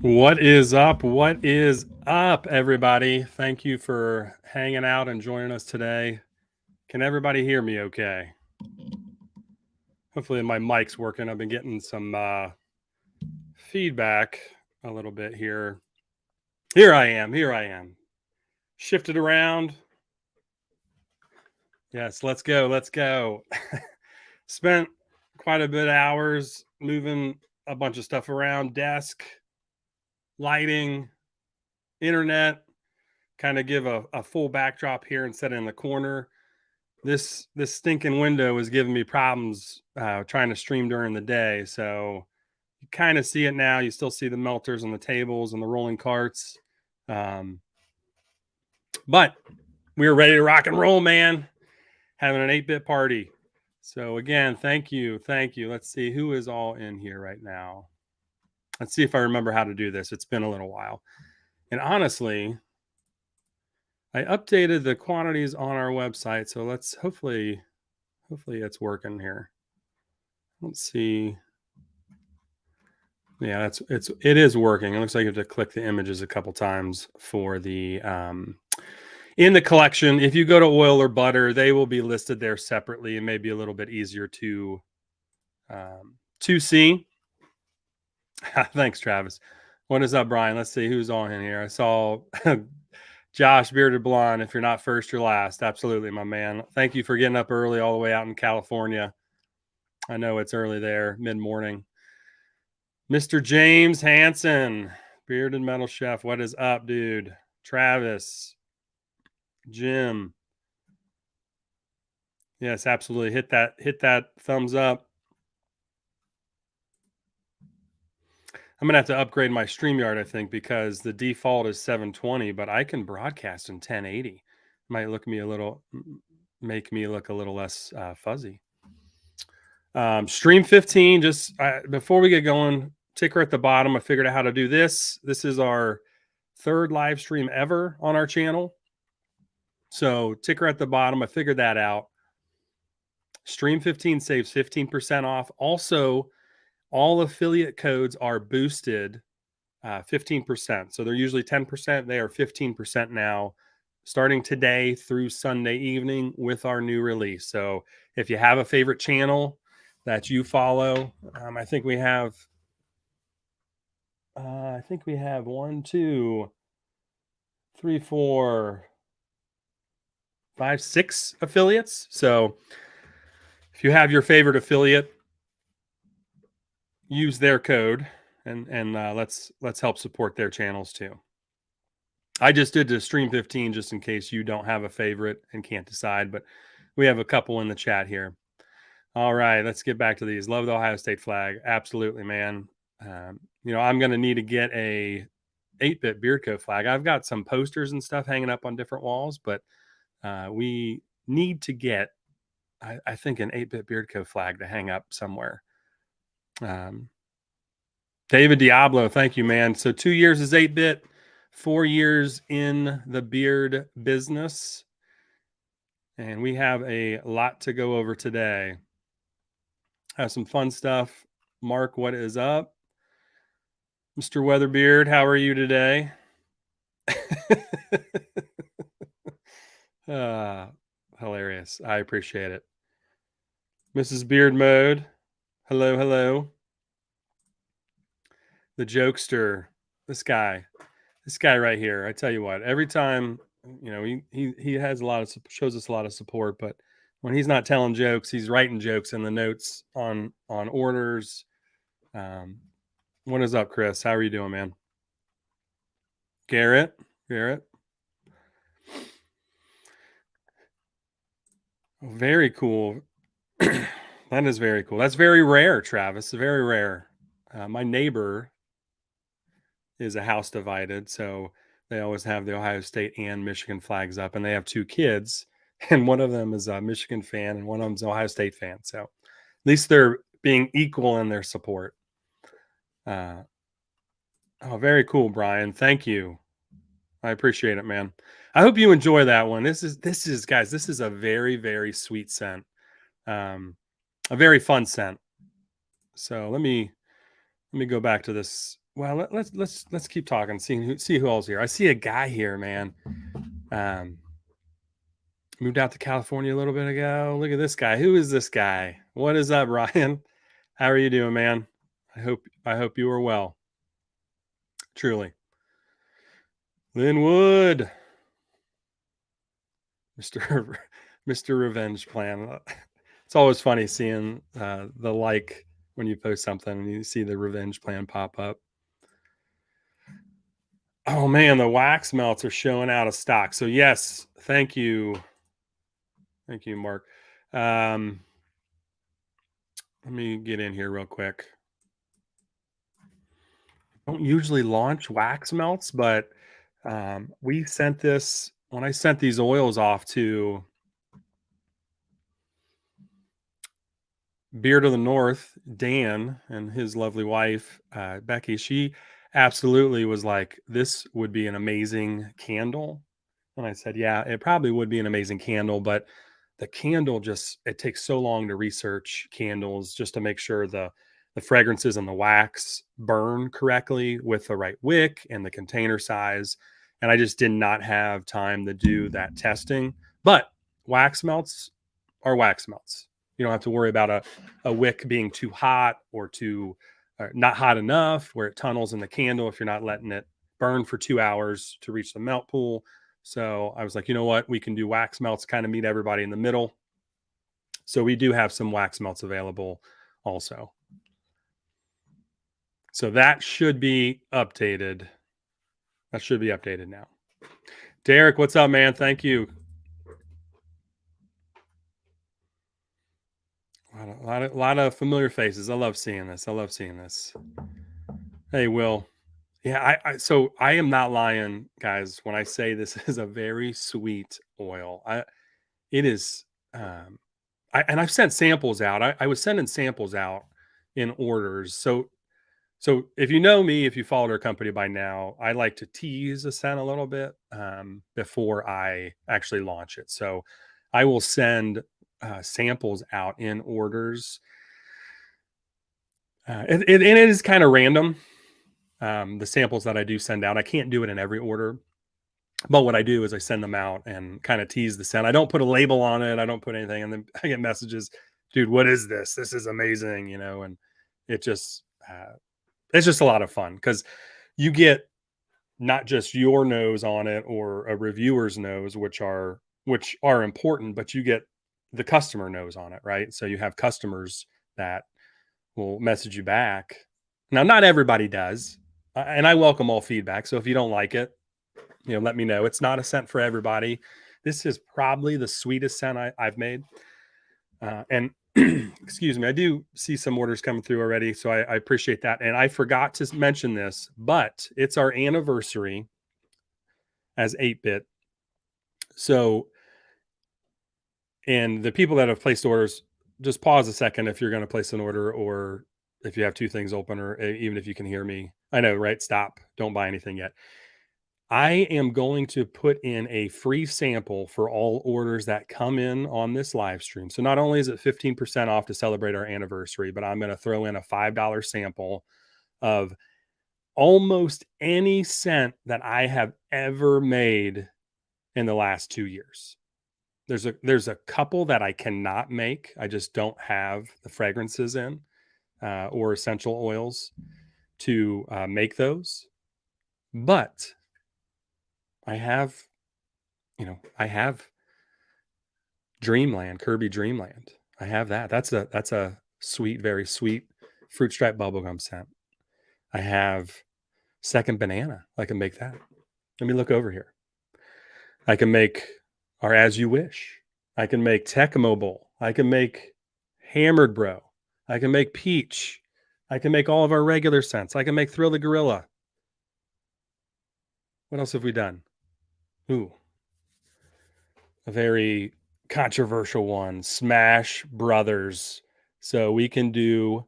What is up? What is up, everybody? Thank you for hanging out and joining us today. Can everybody hear me okay? Hopefully, my mic's working. I've been getting some feedback a little bit here. Here I am. Here I am. Shifted around. Yes, let's go. Let's go. Spent quite a bit of hours moving a bunch of stuff around, desk, lighting, internet, kind of give a full backdrop here instead of in the corner. This stinking window is giving me problems trying to stream during the day. So you kind of see it now. You still see the melters and the tables and the rolling carts. But we're ready to rock and roll, man. Having an 8-bit party. So again, thank you. Thank you. Let's see who is all in here right now. Let's see if I remember how to do this. It's been a little while. And honestly, I updated the quantities on our website. So let's hopefully it's working here. Let's see. Yeah, it is working. It looks like you have to click the images a couple times for the in the collection. If you go to oil or butter, they will be listed there separately and maybe a little bit easier to see. Thanks, Travis. What is up, Brian? Let's see who's on in here. I saw Josh, bearded blonde. If you're not first, you're last. Absolutely, my man. Thank you for getting up early all the way out in California. I know it's early there, mid-morning. Mr. James Hansen, bearded metal chef. What is up, dude? Travis, Jim. Yes, absolutely. Hit that thumbs up. I'm gonna have to upgrade my StreamYard, I think, because the default is 720, but I can broadcast in 1080. Might make me look a little less fuzzy. Stream 15. Just before we get going, ticker at the bottom. I figured out how to do this. This is our third live stream ever on our channel. So ticker at the bottom. I figured that out. Stream 15 saves 15% off. Also, all affiliate codes are boosted 15%. So they're usually 10%. They are 15% now, starting today through Sunday evening with our new release. So if you have a favorite channel that you follow, I think we have 1, 2, 3, 4, 5, 6 affiliates. So if you have your favorite affiliate, use their code and let's help support their channels too. I just did the stream 15 just in case you don't have a favorite and can't decide, but we have a couple in the chat here. All right, let's get back to these. Love the Ohio State flag. Absolutely, man. I'm going to need to get a 8-bit Beardco flag. I've got some posters and stuff hanging up on different walls, but we need to get, I think, an 8-bit Beardco flag to hang up somewhere. David Diablo, thank you, man. So 2 years is 8-bit, 4 years in the beard business. And we have a lot to go over today. Have some fun stuff. Mark, what is up? Mr. Weatherbeard, how are you today? Hilarious. I appreciate it. Mrs. Beard Mode, hello, hello. The jokester, this guy right here. I tell you what, every time, he has shows us a lot of support, but when he's not telling jokes, he's writing jokes in the notes on orders. What is up, Chris? How are you doing, man? Garrett. Very cool. That is very cool. That's very rare, Travis. Very rare. My neighbor is a house divided, so they always have the Ohio State and Michigan flags up, and they have 2 kids, and one of them is a Michigan fan and one of them's an Ohio State fan. So at least they're being equal in their support. Very cool, Brian. Thank you. I appreciate it, man. I hope you enjoy that one. This is guys, this is a very, very sweet scent. A very fun scent. So let me go back to this Well, let's keep talking. See who else here. I see a guy here, man. Um, moved out to California a little bit ago. Look at this guy. Who is this guy? What is up, Ryan? How are you doing, man? I hope you are well. Truly, Linwood, Mister Mister Revenge Plan. It's always funny seeing the like when you post something and you see the revenge plan pop up. Oh man, the wax melts are showing out of stock. So yes, thank you, Mark. Um, let me get in here real quick. Don't usually launch wax melts, but we sent this when I sent these oils off to Beard of the North, Dan, and his lovely wife, Becky. She absolutely was like, "This would be an amazing candle." And I said, "Yeah, it probably would be an amazing candle, but the candle just it takes so long to research candles just to make sure the fragrances and the wax burn correctly with the right wick and the container size. And I just did not have time to do that testing. But wax melts are wax melts. You don't have to worry about a wick being too hot or too not hot enough where it tunnels in the candle if you're not letting it burn for 2 hours to reach the melt pool. So I was like, you know what? We can do wax melts, kind of meet everybody in the middle. So we do have some wax melts available also. So that should be updated. That should be updated now. Derek, what's up, man? Thank you. A lot of familiar faces. I love seeing this. I love seeing this. Hey, Will. Yeah, so I am not lying, guys, when I say this is a very sweet oil. It is and I've sent samples out. I was sending samples out in orders. So if you know me, if you followed our company by now, I like to tease a scent a little bit before I actually launch it. So I will send samples out in orders. And it is kind of random. The samples that I do send out, I can't do it in every order. But what I do is I send them out and kind of tease the scent. I don't put a label on it. I don't put anything. And then I get messages, dude, what is this? This is amazing, and it just it's just a lot of fun because you get not just your nose on it or a reviewer's nose, which are important, but you get the customer nose on it, right? So you have customers that will message you back. Now, not everybody does, and I welcome all feedback. So if you don't like it, let me know. It's not a scent for everybody. This is probably the sweetest scent I've made. And excuse me, I do see some orders coming through already, so I appreciate that. And I forgot to mention this, but it's our anniversary as 8-bit. So, and the people that have placed orders, just pause a second if you're going to place an order, or if you have two things open, or even if you can hear me. I know, right? Stop. Don't buy anything yet. I am going to put in a free sample for all orders that come in on this live stream. So not only is it 15% off to celebrate our anniversary, but I'm going to throw in a $5 sample of almost any scent that I have ever made in the last 2 years. There's a couple that I cannot make. I just don't have the fragrances in or essential oils to make those. But I have, I have Dreamland, Kirby Dreamland. I have that. That's a sweet, very sweet fruit stripe bubblegum scent. I have Second Banana. I can make that. Let me look over here. I can make our As You Wish. I can make Tecmo Bowl. I can make Hammered Bro. I can make Peach. I can make all of our regular scents. I can make Thrill the Gorilla. What else have we done? Ooh, a very controversial one, Smash Brothers. So we can do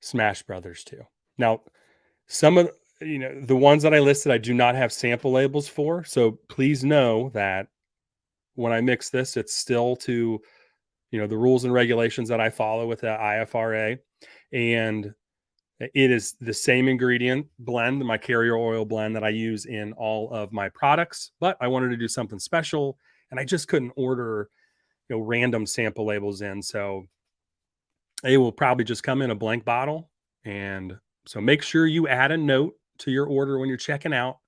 Smash Brothers too. Now, some of the ones that I listed, I do not have sample labels for. So please know that when I mix this, it's still to the rules and regulations that I follow with the IFRA, and It is the same ingredient blend, my carrier oil blend that I use in all of my products, but I wanted to do something special and I just couldn't order, random sample labels in. So they will probably just come in a blank bottle. And so make sure you add a note to your order when you're checking out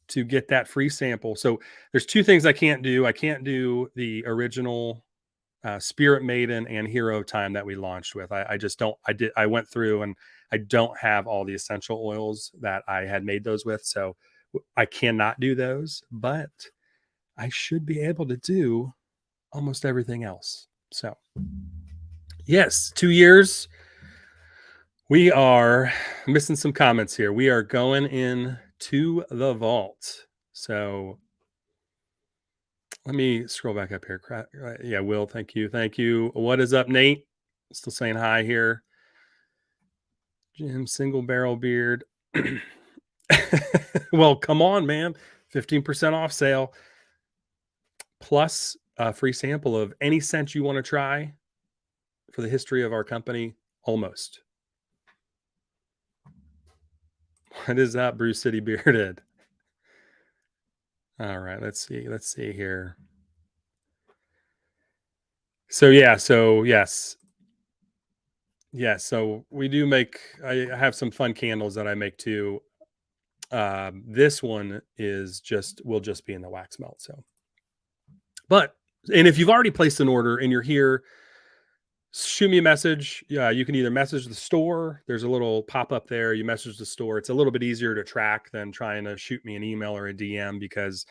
to get that free sample. So there's two things I can't do. I can't do the original Spirit Maiden and Hero Time that we launched with. I just don't. I went through and I don't have all the essential oils that I had made those with, so I cannot do those. But I should be able to do almost everything else. So yes, 2 years. We are missing some comments here. We are going in to the vault. So let me scroll back up here. Yeah, Will, thank you. Thank you. What is up, Nate? Still saying hi here. Jim, single barrel beard. Well, come on, man. 15% off sale plus a free sample of any scent you want to try for the history of our company. Almost. What is that, Bruce City Bearded? All right, let's see. Let's see here. So yeah, so yes. Yes, so we do make I have some fun candles that I make too. This one is just will just be in the wax melt. So but and if you've already placed an order and you're here, shoot me a message. Yeah, you can either message the store. There's a little pop up there. You message the store. It's a little bit easier to track than trying to shoot me an email or a DM because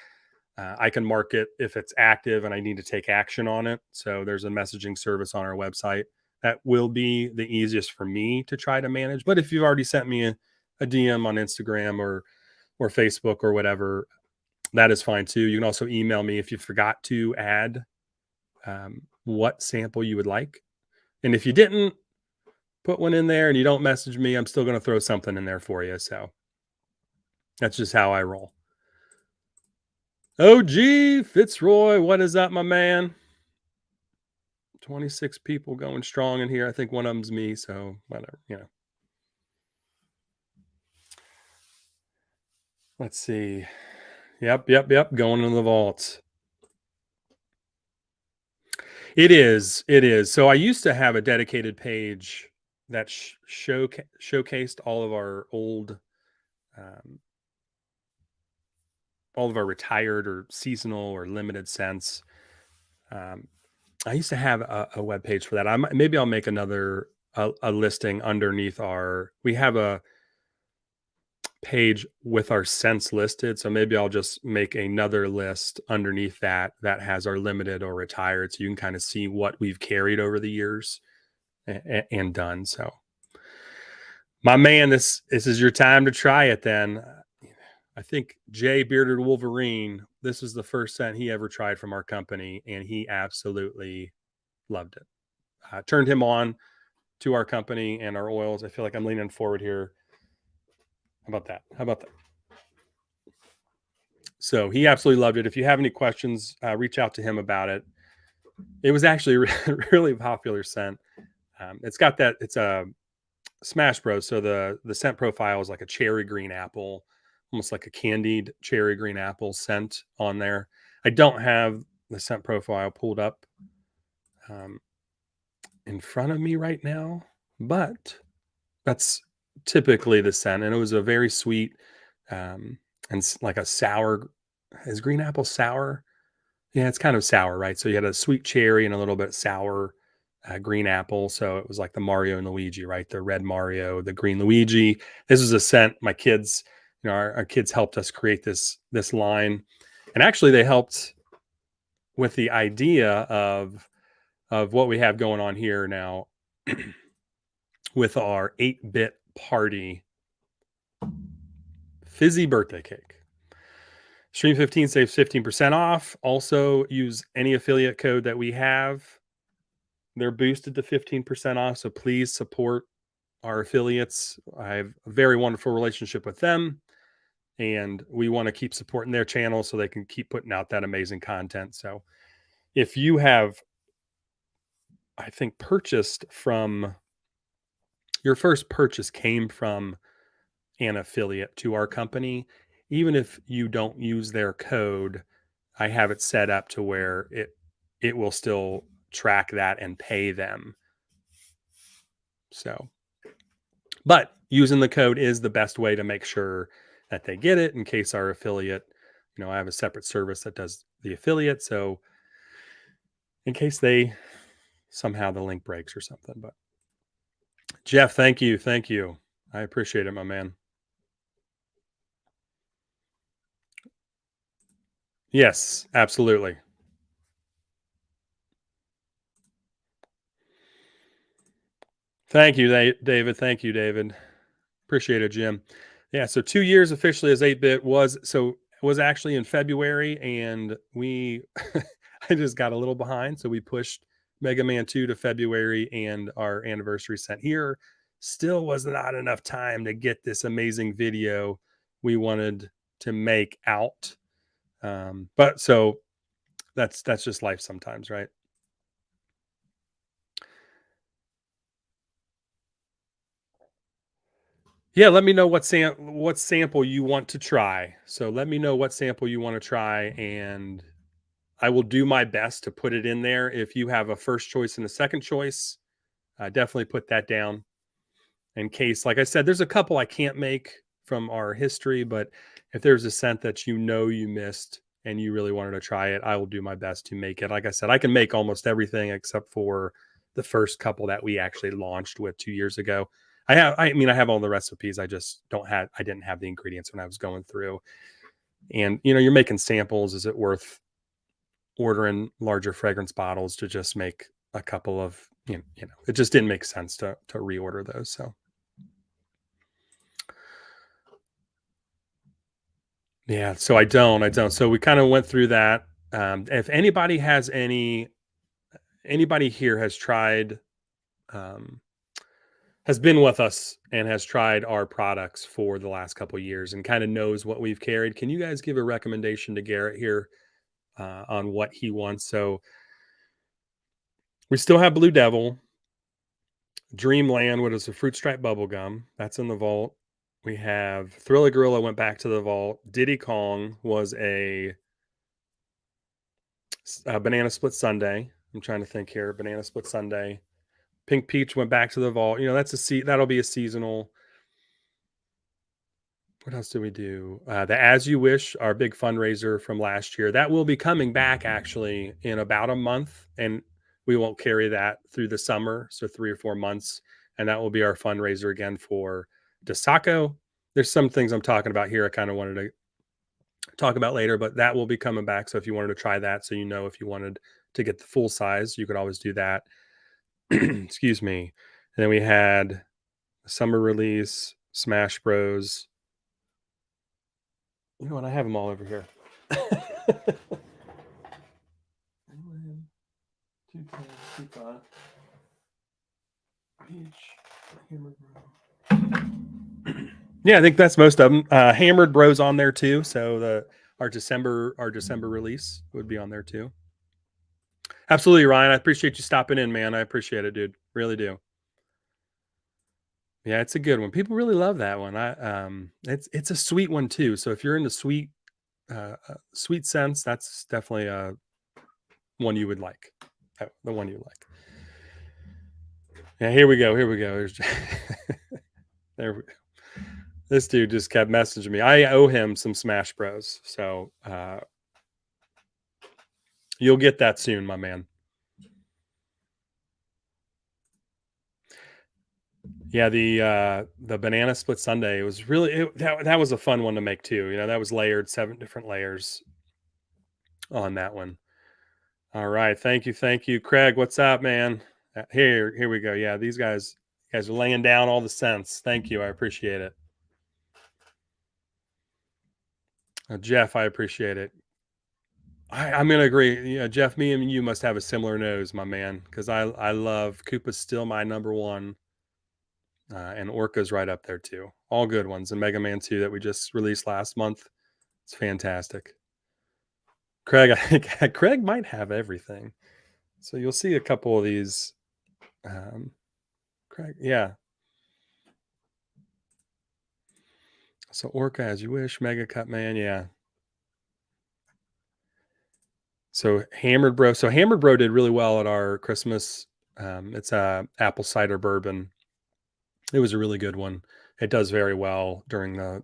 I can mark it if it's active and I need to take action on it. So there's a messaging service on our website that will be the easiest for me to try to manage. But if you've already sent me a DM on Instagram or Facebook or whatever, that is fine too. You can also email me if you forgot to add what sample you would like. And if you didn't put one in there and you don't message me, I'm still going to throw something in there for you. So that's just how I roll. OG Fitzroy, what is up, my man? 26 people going strong in here. I think one of them's me. So whatever. Let's see. Yep. Going in the vault. It is. It is. So I used to have a dedicated page that showcased um, all of our retired or seasonal or limited scents. Um, I used to have a web page for that. Maybe I'll make another a listing underneath our. We have a page with our scents listed, so maybe I'll just make another list underneath that has our limited or retired, so you can kind of see what we've carried over the years and done. So, my man, this is your time to try it. Then I think Jay Bearded Wolverine. This was the first scent he ever tried from our company, and he absolutely loved it. Turned him on to our company and our oils. I feel like I'm leaning forward here. How about that? How about that? So he absolutely loved it. If you have any questions, reach out to him about it. It was actually really popular scent. It's got that. It's a Smash Bros. So the scent profile is like a cherry green apple, almost like a candied cherry green apple scent on there. I don't have the scent profile pulled up in front of me right now, but that's typically the scent, and it was a very sweet and like a sour. Is green apple sour? Yeah, it's kind of sour, right? So you had a sweet cherry and a little bit sour green apple. So it was like the Mario and Luigi, right? The red Mario, the green Luigi. This is a scent my kids, our kids helped us create this line, and actually they helped with the idea of what we have going on here now with our 8-bit party fizzy birthday cake. Stream 15 saves 15% off. Also, use any affiliate code that we have. They're boosted to 15% off. So please support our affiliates. I have a very wonderful relationship with them, and we want to keep supporting their channel so they can keep putting out that amazing content. So if you have, I think, purchased from your first purchase came from an affiliate to our company, even if you don't use their code, I have it set up to where it will still track that and pay them. So, but using the code is the best way to make sure that they get it in case our affiliate, I have a separate service that does the affiliate. So, in case they somehow the link breaks or something. But Jeff, thank you. Thank you. I appreciate it, my man. Yes, absolutely. Thank you, David. Thank you, David. Appreciate it, Jim. Yeah, so 2 years officially as 8-bit was actually in February, and we I just got a little behind, so we pushed Mega Man 2 to February, and our anniversary sent here. Still was not enough time to get this amazing video we wanted to make out. But so that's just life sometimes, right? Yeah, let me know what sample you want to try. So let me know what sample you want to try, and I will do my best to put it in there. If you have a first choice and a second choice, definitely put that down in case. Like I said, there's a couple I can't make from our history, but if there's a scent that you missed and you really wanted to try it, I will do my best to make it. Like I said, I can make almost everything except for the first couple that we actually launched with 2 years ago. I have all the recipes. I just I didn't have the ingredients when I was going through. And, you're making samples. Is it worth ordering larger fragrance bottles to just make a couple of, it just didn't make sense to reorder those. So yeah, so I don't. So we kind of went through that. If anybody here um, has been with us and has tried our products for the last couple of years and kind of knows what we've carried, can you guys give a recommendation to Garrett here on what he wants? So we still have Blue Devil, Dreamland, what is a fruit stripe bubble gum that's in the vault. We have Thriller Gorilla went back to the vault. Diddy Kong was a banana split sundae. I'm trying to think here. Banana split sundae. Pink Peach went back to the vault. That'll be a seasonal. What else do we do? The As You Wish, our big fundraiser from last year, that will be coming back actually in about a month, and we won't carry that through the summer, so 3 or 4 months, and that will be our fundraiser again for Desaco. There's some things I'm talking about here I kind of wanted to talk about later, but that will be coming back. So if you wanted to try that, so if you wanted to get the full size, you could always do that. Excuse me. And then we had summer release, Smash Bros. You know what? I have them all over here. Yeah, I think that's most of them. Hammered Bros on there too. So our December release would be on there too. Absolutely, Ryan. I appreciate you stopping in, man. I appreciate it, dude. Really do. Yeah, it's a good one. People really love that one. It's a sweet one too. So if you're into sweet scents, that's definitely one you would like. The one you like. Yeah, here we go. Here we go. There we go. This dude just kept messaging me. I owe him some Smash Bros. So you'll get that soon, my man. Yeah, the banana split sundae was that was a fun one to make too. That was layered, 7 different layers on that one. All right, thank you, Craig. What's up, man? Here we go. Yeah, these guys are laying down all the sense. Thank you, I appreciate it. Jeff, I appreciate it. I'm gonna agree. Yeah, Jeff, me and you must have a similar nose, my man, because I love Koopa's still my number one, and Orca's right up there too. All good ones, and Mega Man 2 that we just released last month. It's fantastic. Craig, I think Craig might have everything, so you'll see a couple of these. Craig, yeah. So Orca as you wish, Mega Cut Man, yeah. So Hammered Bro. So Hammered Bro did really well at our Christmas. It's a apple cider bourbon. It was a really good one. It does very well during the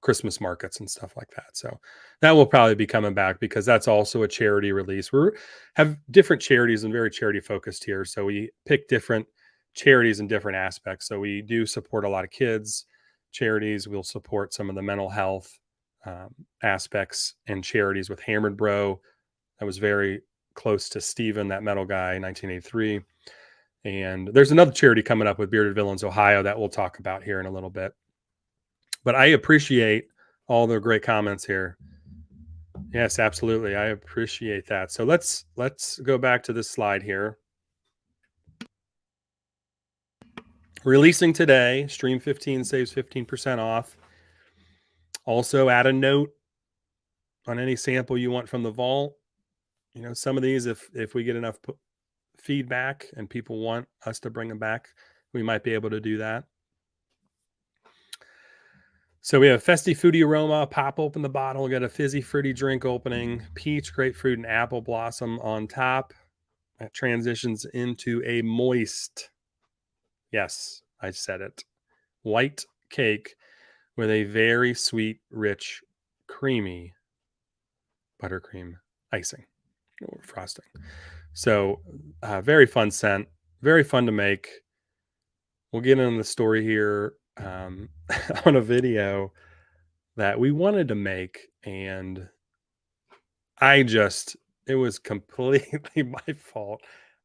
Christmas markets and stuff like that. So that will probably be coming back because that's also a charity release. We have different charities and very charity focused here. So we pick different charities in different aspects. So we do support a lot of kids charities. We'll support some of the mental health aspects and charities with Hammered Bro. That was very close to Steven, that metal guy, in 1983. And there's another charity coming up with Bearded Villains Ohio that we'll talk about here in a little bit. But I appreciate all the great comments here. Yes, absolutely. I appreciate that. So let's go back to this slide here. Releasing today, Stream 15 saves 15% off. Also add a note on any sample you want from the vault. You know, some of these, if we get enough feedback and people want us to bring them back, we might be able to do that. So we have festive foodie aroma, pop open the bottle, we got a fizzy fruity drink opening, peach, grapefruit, and apple blossom on top. That transitions into a moist, yes, I said it, white cake with a very sweet, rich, creamy buttercream icing or frosting. So very fun scent, very fun to make. We'll get into the story here on a video that we wanted to make, and it was completely my fault.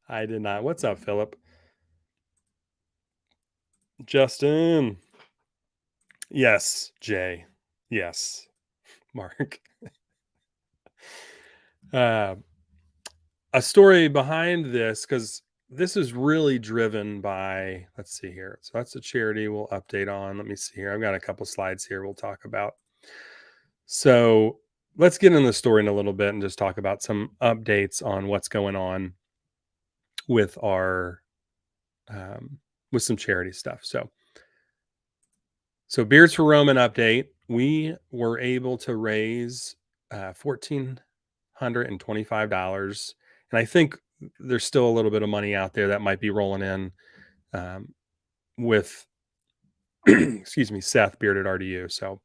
I did not. What's up, Philip? Justin. Yes, Jay. Yes, Mark. Uh, a story behind this, because this is really driven by, let's see here. So that's a charity we'll update on. Let me see here. I've got a couple slides here we'll talk about. So let's get in the story in a little bit and just talk about some updates on what's going on with our with some charity stuff. So Beards for Roman update. We were able to raise $1,425, and I think there's still a little bit of money out there that might be rolling in with excuse me, Seth Bearded RDU. So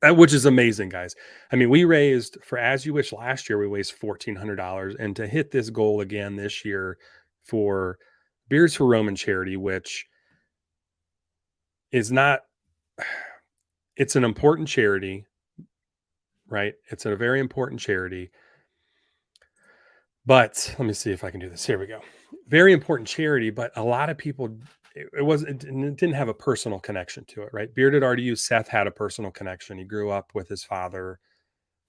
which is amazing, guys. I mean, we raised for As You Wish last year. We raised $1,400, and to hit this goal again this year for Beards for Roman charity, which is not, it's an important charity, right? It's a very important charity. But let me see if I can do this. Here we go. Very important charity, but a lot of people, it didn't have a personal connection to it, right? Bearded RDU, Seth had a personal connection. He grew up with his father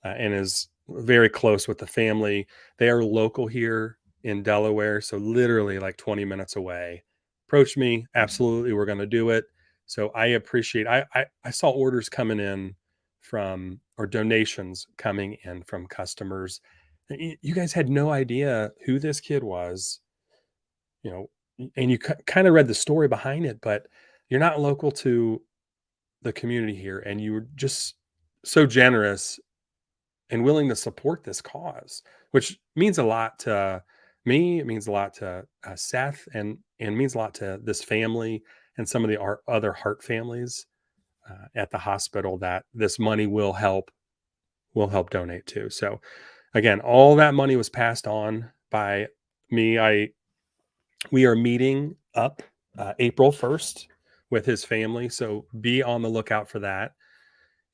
and is very close with the family. They are local here in Delaware, so literally like 20 minutes away. Approached me, absolutely, we're going to do it. So I appreciate. I saw orders coming in from, or donations coming in from customers. You guys had no idea who this kid was, you know, and you kind of read the story behind it, but you're not local to the community here, and you were just so generous and willing to support this cause, which means a lot to me. It means a lot to Seth, and means a lot to this family and some of the other heart families at the hospital that this money will help donate to. So again, all that money was passed on by me. We are meeting up April 1st with his family, so be on the lookout for that.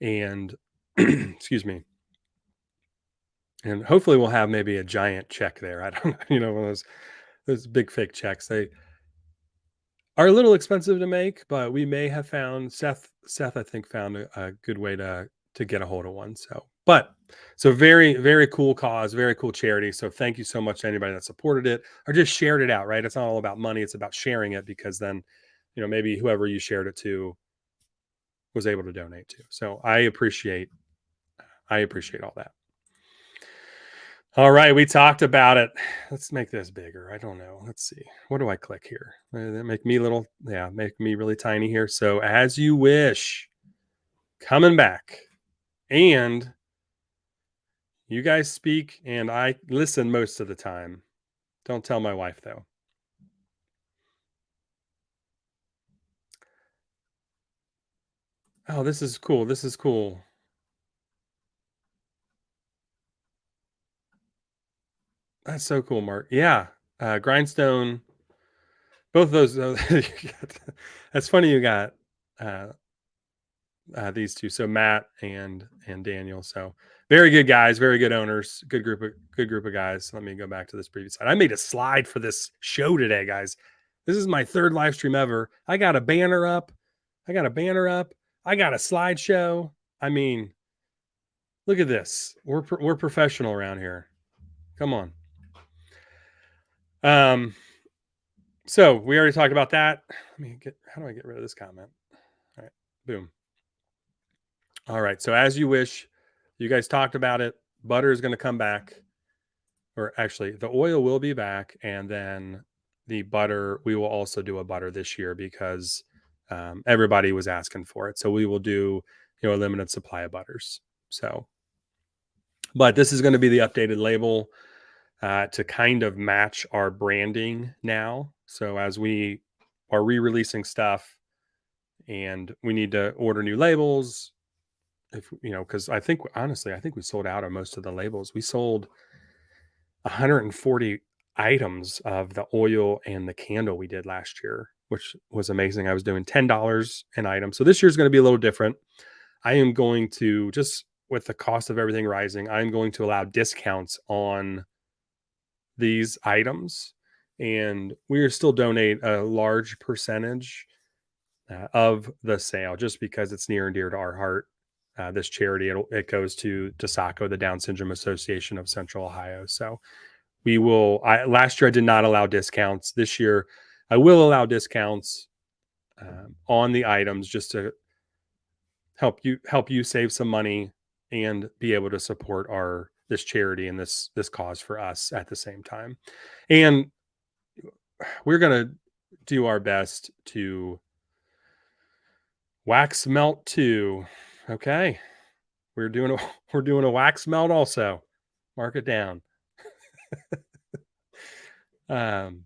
And excuse me. And hopefully we'll have maybe a giant check there. I don't know, one of those big fake checks. They are a little expensive to make, but we may have found Seth I think found a good way to get a hold of one. So very, very cool cause, very cool charity. So thank you so much to anybody that supported it or just shared it out, right? It's not all about money, it's about sharing it, because then, maybe whoever you shared it to was able to donate to. So I appreciate all that. All right, we talked about it. Let's make this bigger. I don't know. Let's see. What do I click here? That make me little, make me really tiny here. So As You Wish. coming back. And you guys speak and I listen most of the time. Don't tell my wife though. Oh, this is cool. This is cool. That's so cool, Mark. Yeah. Grindstone, both of those. That's funny you got uh, these two. So Matt and Daniel. So very good guys, very good owners, good group of guys. Let me go back to this previous slide. I made a slide for this show today, guys. This is my third live stream ever. I got a banner up. I got a banner up. I got a slideshow. I mean, look at this. We're professional around here. Come on. Um. So we already talked about that. Let me get. How do I get rid of this comment? All right. Boom. All right. So as you wish, you guys talked about it. Butter is going to come back, or actually, the oil will be back, and then the butter. We will also do a butter this year because everybody was asking for it. So we will do a limited supply of butters. So, but this is going to be the updated label to kind of match our branding now. So as we are re-releasing stuff, and we need to order new labels if because I think honestly I think we sold out of most of the labels. We sold 140 items of the oil and the candle we did last year, which was amazing. I was doing $10 an item. So this year's going to be a little different. I am going to, just with the cost of everything rising, I'm going to allow discounts on these items, and we are still donate a large percentage of the sale just because it's near and dear to our heart. This charity, it goes to DeSaco, the Down Syndrome Association of Central Ohio. So we will. Last year I did not allow discounts. This year I will allow discounts on the items just to help you save some money and be able to support our this charity and this cause for us at the same time. And we're gonna do our best to wax melt too. Okay, we're doing a we're doing a wax melt also. Mark it down. Um,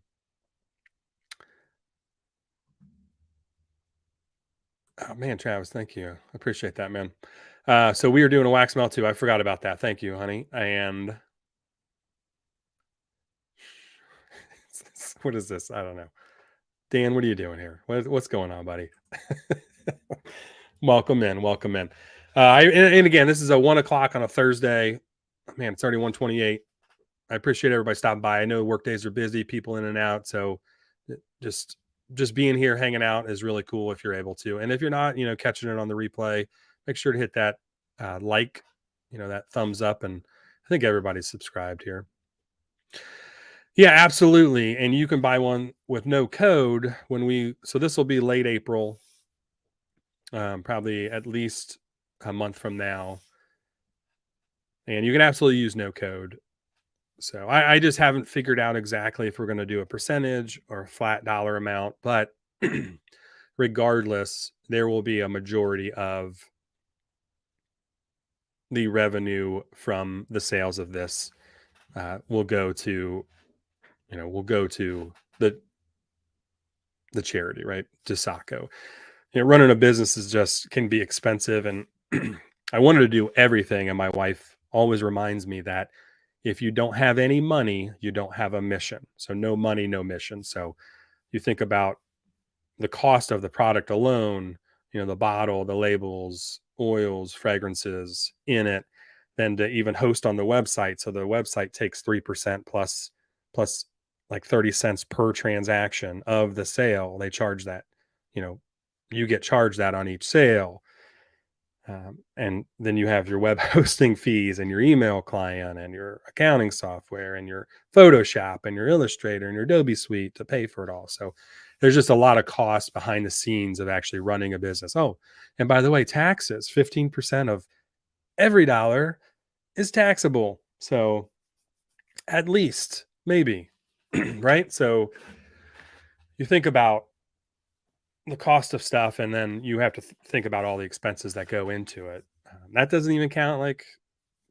oh man, Travis, thank you. I appreciate that, man. So we are doing a wax melt too. I forgot about that. Thank you, honey. And what is this? I don't know. Dan, what are you doing here? What's going on, buddy? Welcome in. Welcome in. And again, this is a 1 o'clock on a Thursday. Man, it's already 1:28. I appreciate everybody stopping by. I know work days are busy, people in and out. So just just being here, hanging out is really cool if you're able to. And if you're not, catching it on the replay, make sure to hit that like, that thumbs up. And I think everybody's subscribed here. Yeah, absolutely. And you can buy one with no code so this will be late April, probably at least a month from now. And you can absolutely use no code. So I just haven't figured out exactly if we're going to do a percentage or a flat dollar amount, but regardless, there will be a majority of the revenue from the sales of this will go to, the charity, right? To Saco. Running a business can be expensive, and I wanted to do everything. And my wife always reminds me that if you don't have any money, you don't have a mission. So no money, no mission. So you think about the cost of the product alone, the bottle, the labels, oils, fragrances in it, then to even host on the website. So the website takes 3% plus like 30 cents per transaction of the sale. They charge that, you know, you get charged that on each sale. And then you have your web hosting fees and your email client and your accounting software and your Photoshop and your Illustrator and your Adobe Suite to pay for it all. So there's just a lot of cost behind the scenes of actually running a business. Oh, and by the way, taxes, 15% of every dollar is taxable. So at least, maybe, right? So you think about the cost of stuff, and then you have to think about all the expenses that go into it. That doesn't even count like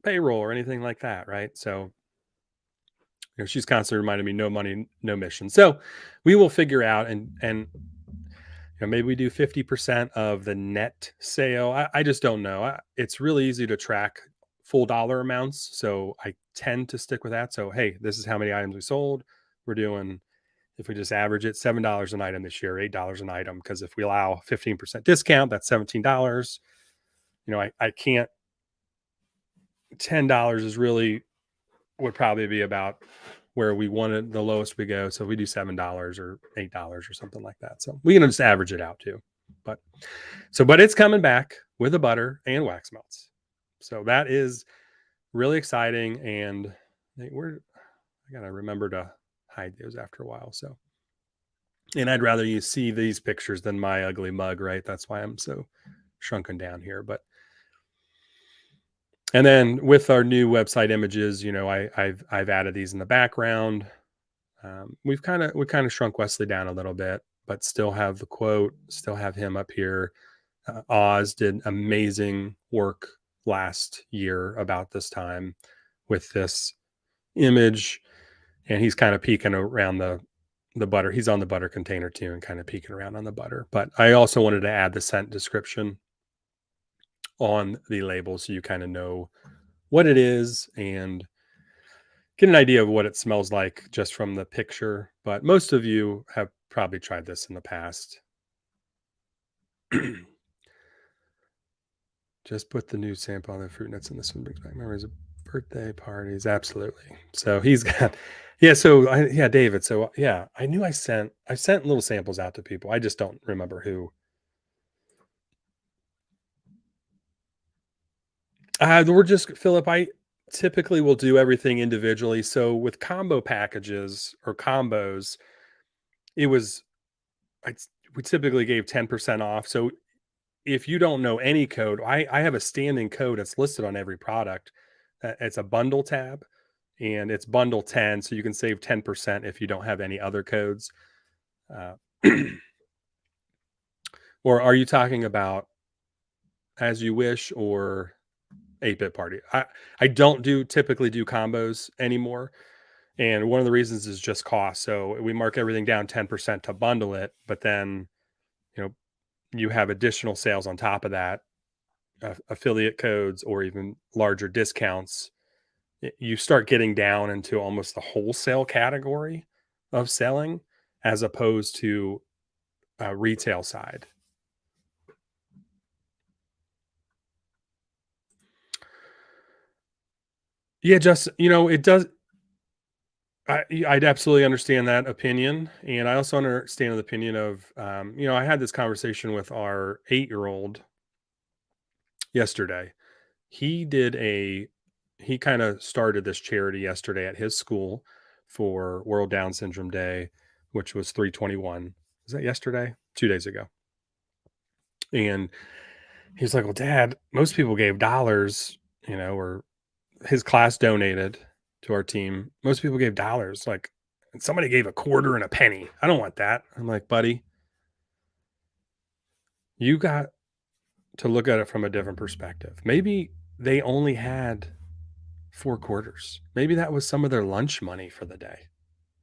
payroll or anything like that, right? So, she's constantly reminding me, no money, no mission. So, we will figure out, and maybe we do 50% of the net sale. I just don't know. It's really easy to track full dollar amounts, so I tend to stick with that. So, hey, this is how many items we sold. We're doing, if we just average it, $7 an item this year, $8 an item. Because if we allow 15% discount, that's $17. I can't. $10 is really, would probably be about where we wanted the lowest we go. So we do $7 or $8 or something like that. So we can just average it out too. But but it's coming back with the butter and wax melts. So that is really exciting. And I gotta remember to hide those after a while. So, and I'd rather you see these pictures than my ugly mug, right? That's why I'm so shrunken down here. But and then with our new website images, I've added these in the background. We kind of shrunk Wesley down a little bit, but still have the quote, still have him up here. Oz did amazing work last year about this time with this image, and he's kind of peeking around the butter. He's on the butter container too, and kind of peeking around on the butter. But I also wanted to add the scent description on the label so you kind of know what it is and get an idea of what it smells like just from the picture. But most of you have probably tried this in the past. Just put the new sample on the fruit nuts, and this one brings back memories of birthday parties. Absolutely. So he's got, yeah. So yeah, David. So yeah, I sent little samples out to people. I just don't remember who. We're just Philip. I typically will do everything individually. So with combo packages or combos, it was I we typically gave 10% off. So if you don't know any code, I have a standing code that's listed on every product. It's a bundle tab, and it's bundle 10. So you can save 10% if you don't have any other codes. Uh, or are you talking about as you wish or 8-bit party? I don't typically do combos anymore. And one of the reasons is just cost. So we mark everything down 10% to bundle it, but then, you know, you have additional sales on top of that, affiliate codes or even larger discounts. You start getting down into almost the wholesale category of selling as opposed to retail side. Yeah, just it does. I'd absolutely understand that opinion, and I also understand the opinion of I had this conversation with our 8-year-old yesterday. He did a he kind of started this charity yesterday at his school for World Down Syndrome Day, which was 321. Was that yesterday? 2 days ago. And he's like, "Well, Dad, most people gave dollars, or his class donated to our team. Most people gave dollars. Like, and somebody gave a quarter and a penny. I don't want that." I'm like, "Buddy, you got to look at it from a different perspective. Maybe they only had 4 quarters. Maybe that was some of their lunch money for the day,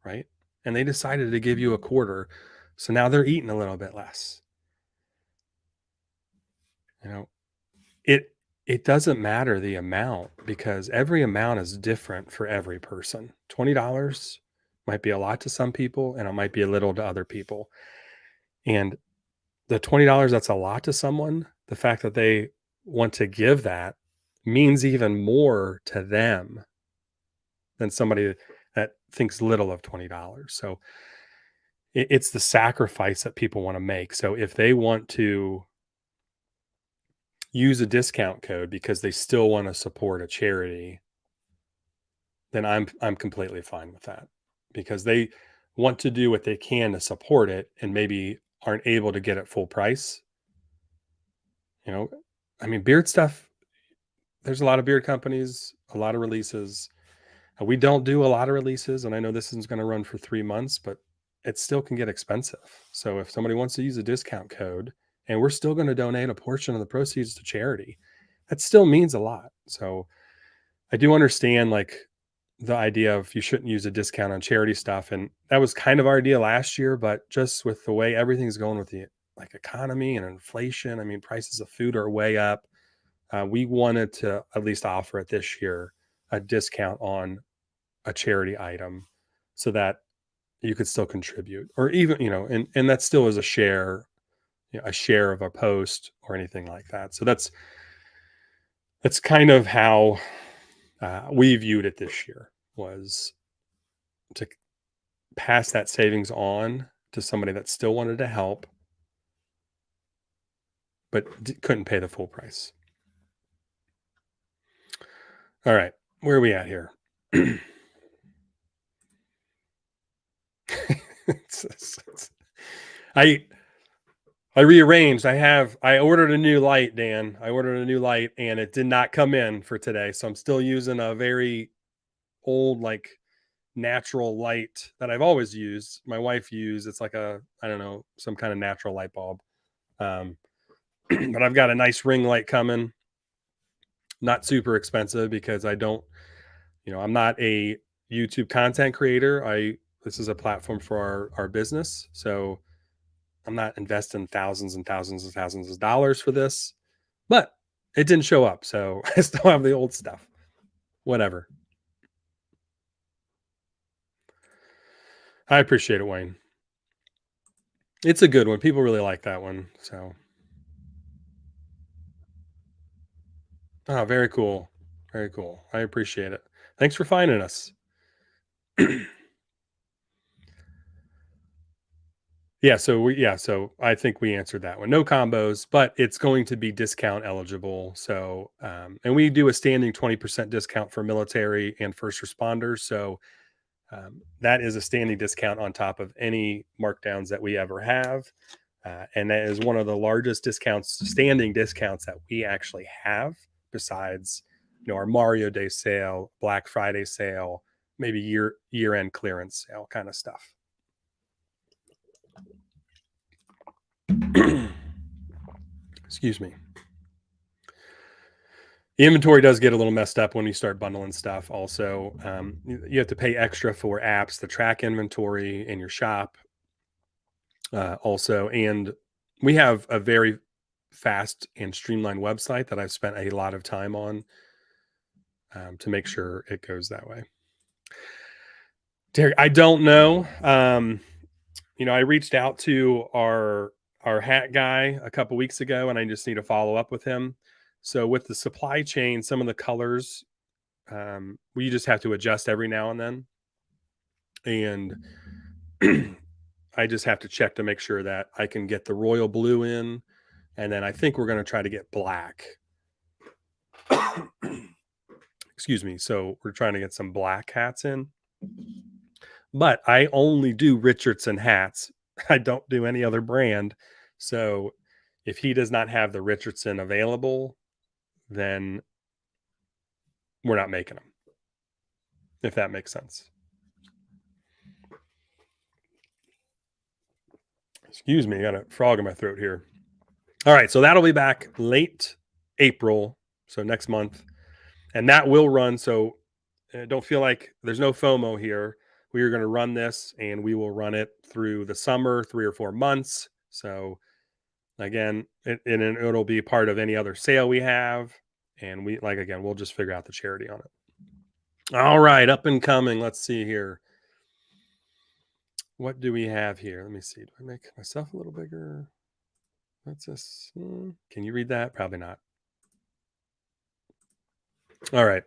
right? And they decided to give you a quarter. So now they're eating a little bit less. You know, it it doesn't matter the amount because every amount is different for every person. $20 might be a lot to some people and it might be a little to other people. And the $20 that's a lot to someone, the fact that they want to give that means even more to them than somebody that thinks little of $20. So it's the sacrifice that people want to make. So if they want to use a discount code because they still want to support a charity, then I'm completely fine with that because they want to do what they can to support it and maybe aren't able to get it full price. You know, I mean, beard stuff, there's a lot of beard companies, a lot of releases. We don't do a lot of releases, and I know this is going to run for 3 months, but it still can get expensive. So if somebody wants to use a discount code and we're still going to donate a portion of the proceeds to charity, that still means a lot. So I do understand like the idea of you shouldn't use a discount on charity stuff. And that was kind of our idea last year, but just with the way everything's going with the like economy and inflation, I mean, prices of food are way up. We wanted to at least offer it this year a discount on a charity item so that you could still contribute or even, and that still is a share, a share of a post or anything like that. So that's kind of how we viewed it this year was to pass that savings on to somebody that still wanted to help, but couldn't pay the full price. All right. Where are we at here? I I rearranged. I ordered a new light, Dan. I ordered a new light and it did not come in for today. So I'm still using a very old, like natural light that I've always used. My wife used. It's like I don't know, some kind of natural light bulb. Um, but I've got a nice ring light coming. Not super expensive because I don't, I'm not a YouTube content creator. This is a platform for our business. So I'm not investing thousands and thousands and thousands of dollars for this, but it didn't show up. So I still have the old stuff. Whatever. I appreciate it, Wayne. It's a good one. People really like that one. So, oh, very cool. Very cool. I appreciate it. Thanks for finding us. So I think we answered that one. No combos, but it's going to be discount eligible. So, and we do a standing 20% discount for military and first responders. So, that is a standing discount on top of any markdowns that we ever have. And that is one of the largest standing discounts that we actually have besides, our Mario Day sale, Black Friday sale, maybe year end clearance sale kind of stuff. Excuse me. The inventory does get a little messed up when you start bundling stuff. Also, you have to pay extra for apps to track inventory in your shop. Also, and we have a very fast and streamlined website that I've spent a lot of time on to make sure it goes that way. Derek, I don't know. I reached out to our hat guy a couple weeks ago, and I just need to follow up with him. So with the supply chain, some of the colors we just have to adjust every now and then, and I just have to check to make sure that I can get the royal blue in, and then I think we're going to try to get black. Excuse me. So we're trying to get some black hats in, but I only do Richardson hats. I don't do any other brand. So if he does not have the Richardson available, then we're not making them, if that makes sense. Excuse me, I got a frog in my throat here. All right, so that'll be back late April, so next month, and that will run. So don't feel like there's no FOMO here. We are going to run this, and we will run it through the summer, 3 or 4 months. So again, it'll be part of any other sale we have, and we'll just figure out the charity on it. All right, up and coming. Let's see here. What do we have here? Let me see. Do I make myself a little bigger? What's this? Can you read that? Probably not. All right.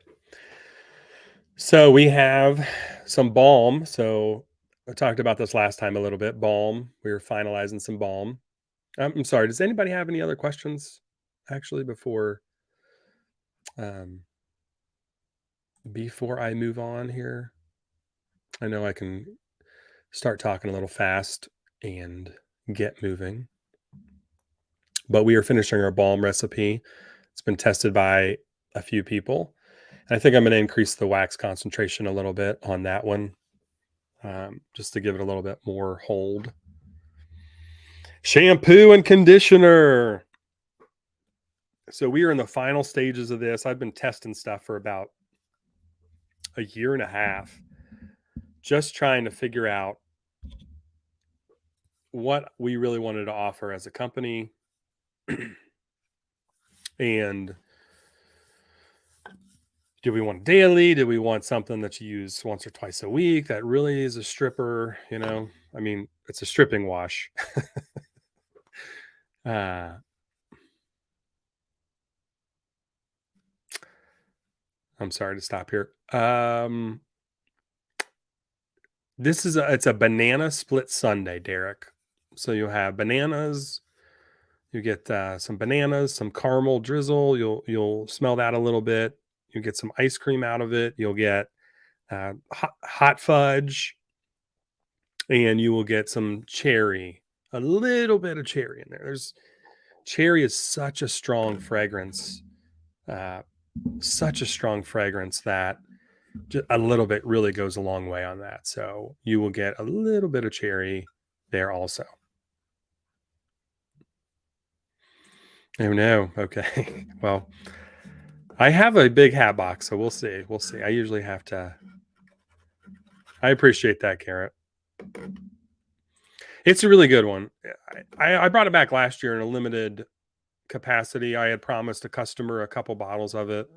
So we have some balm. So I talked about this last time a little bit. Balm. We were finalizing some balm. I'm sorry. Does anybody have any other questions? Actually, um, before I move on here, I know I can start talking a little fast and get moving. But we are finishing our balm recipe. It's been tested by a few people. And I think I'm going to increase the wax concentration a little bit on that one. just to give it a little bit more hold. Shampoo and conditioner. So we are in the final stages of this. I've been testing stuff for about a year and a half, just trying to figure out what we really wanted to offer as a company. And do we want daily? Do we want something that you use once or twice a week that really is a stripper? I mean, it's a stripping wash. uh, I'm sorry to stop here. It's a banana split sundae, Derek. So you have bananas. You get some bananas, some caramel drizzle. You'll smell that a little bit. You get some ice cream out of it. You'll get hot fudge, and you will get some cherry, a little bit of cherry in there. There's cherry is uh, such a strong fragrance that a little bit really goes a long way on that. So you will get a little bit of cherry there also. Oh no. Okay. Well, I have a big hat box, so we'll see. We'll see. I usually have to. I appreciate that, Carrot. It's a really good one. I brought it back last year in a limited capacity. I had promised a customer a couple bottles of it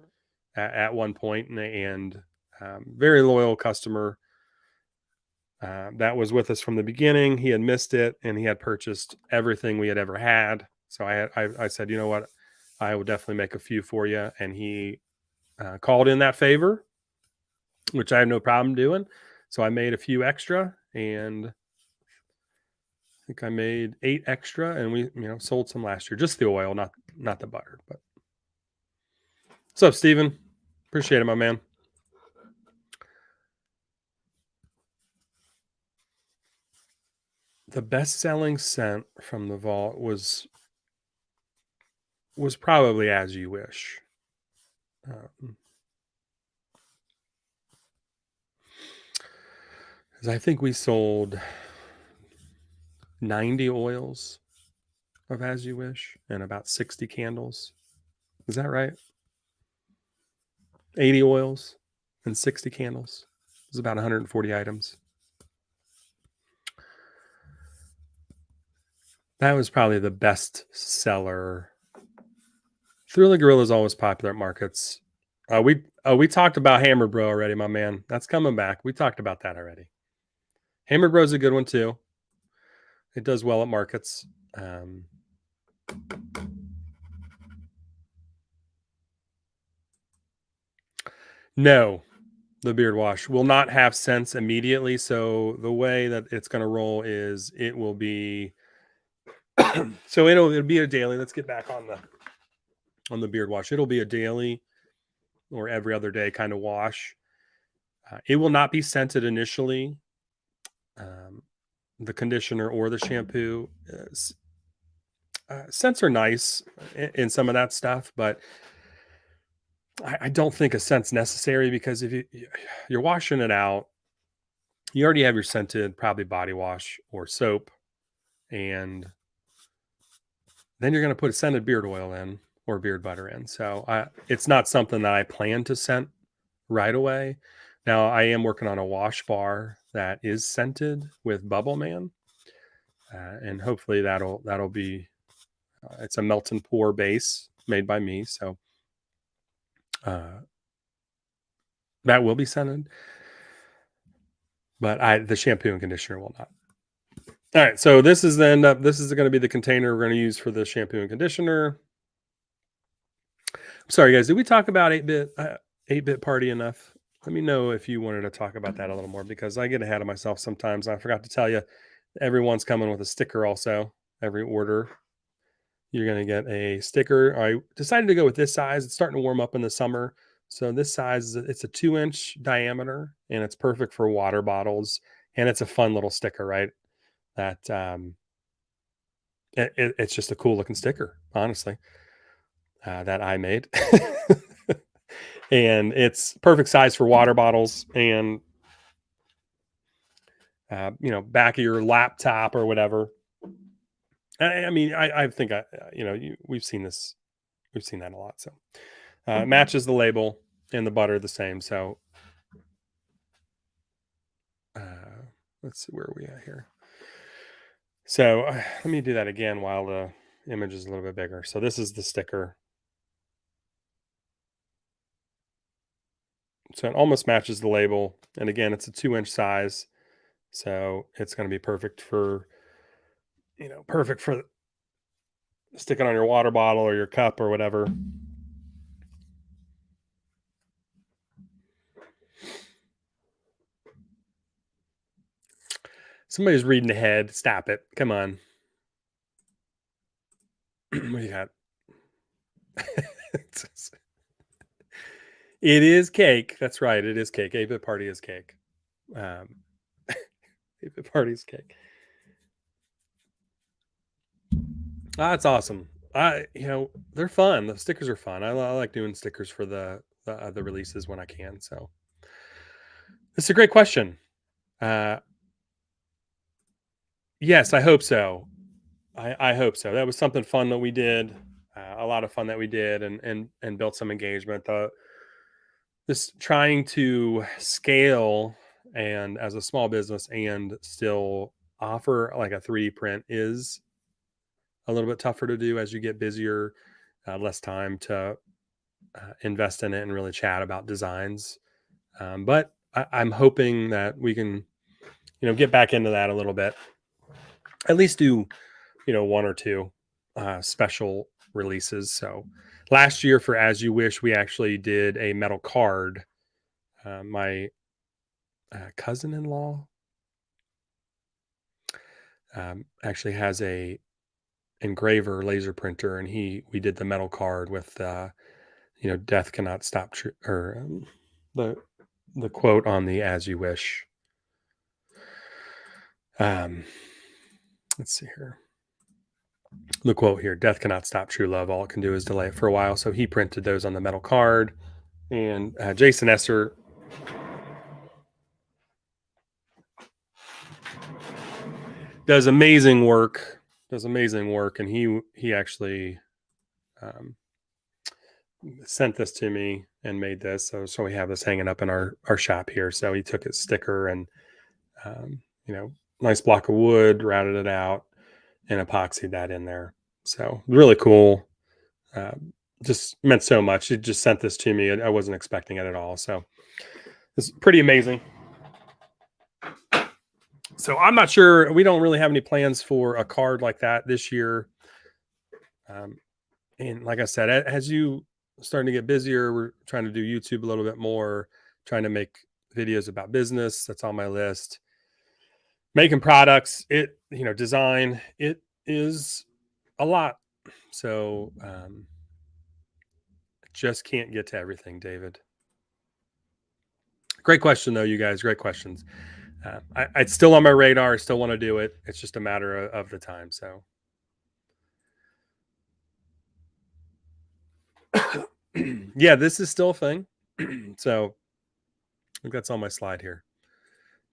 at one point, and very loyal customer that was with us from the beginning. He had missed it, and he had purchased everything we had ever had. So I said, you know what, I will definitely make a few for you, and he called in that favor, which I have no problem doing. So I made a few extra, and I think I made 8 extra, and we sold some last year, just the oil, not the butter. But what's up, Steven? Appreciate it, my man. The best-selling scent from the vault was probably As You Wish. Um, 'Cause I think we sold 90 oils of As You Wish and about 60 candles. Is that right? 80 oils and 60 candles. It was about 140 items. That was probably the best seller. Thrill of Gorilla is always popular at markets. We talked about Hammer Bro already, my man. That's coming back. We talked about that already. Hammer Bro is a good one too. It does well at markets. No, the beard wash will not have scents immediately. So the way that it's going to roll is it will be so it'll be a daily. Let's get back on the beard wash. It'll be a daily or every other day kind of wash. It will not be scented initially. Um, the conditioner or the shampoo. Scents are nice in some of that stuff, but I don't think a scent's necessary because if you're washing it out, you already have your scented probably body wash or soap, and then you're going to put a scented beard oil in or beard butter in. So it's not something that I plan to scent right away. Now I am working on a wash bar that is scented with Bubble Man, and hopefully that'll be it's a melt and pour base made by me, so uh, that will be scented. But the shampoo and conditioner will not. All right, so this is this is going to be the container we're going to use for the shampoo and conditioner. Sorry, guys. Did we talk about 8-bit party enough? Let me know if you wanted to talk about that a little more because I get ahead of myself sometimes. I forgot to tell you, everyone's coming with a sticker also. Every order, you're going to get a sticker. I decided to go with this size. It's starting to warm up in the summer. So this size, it's a 2-inch diameter and it's perfect for water bottles. And it's a fun little sticker, right? That it's just a cool looking sticker, honestly, that I made. And it's perfect size for water bottles. And back of your laptop or whatever. I mean, I think we've seen this, we've seen that a lot. So matches the label and the butter the same. So uh, let's see, where are we at here? So let me do that again while the image is a little bit bigger. So this is the sticker. So it almost matches the label. And again, it's a 2-inch size. So it's going to be perfect for, perfect for sticking on your water bottle or your cup or whatever. Somebody's reading ahead. Stop it. Come on. What do you got? It is cake. That's right. It is cake. 8-bit party is cake. 8-bit party is cake. That's awesome. They're fun. The stickers are fun. I like doing stickers for the releases when I can. So it's a great question. Uh, yes, I hope so. I hope so. That was something fun that we did. A lot of fun that we did, and built some engagement. This trying to scale and as a small business and still offer like a 3D print is a little bit tougher to do as you get busier, less time to invest in it and really chat about designs. But I'm hoping that we can, get back into that a little bit. At least do, one or two special releases. So last year for As You Wish, we actually did a metal card. My cousin-in-law actually has a engraver laser printer, and we did the metal card with death cannot stop or the quote on the As You Wish. um let's see here, the quote here: death cannot stop true love, all it can do is delay it for a while. So he printed those on the metal card. And Jason Esser does amazing work, and he actually um, sent this to me and made this. So we have this hanging up in our shop here. So he took his sticker and um, you know nice block of wood, routed it out, and epoxied that in there. So really cool. uh, just meant so much. He just sent this to me. I wasn't expecting it at all. So it's pretty amazing. So I'm not sure. We don't really have any plans for a card like that this year. Um, and like I said, as you starting to get busier, we're trying to do YouTube a little bit more, trying to make videos about business. That's on my list. Making products, design, it is a lot. So just can't get to everything, David. Great question, though, you guys. Great questions. It's still on my radar. I still want to do it. It's just a matter of the time. So, yeah, this is still a thing. So, I think that's on my slide here.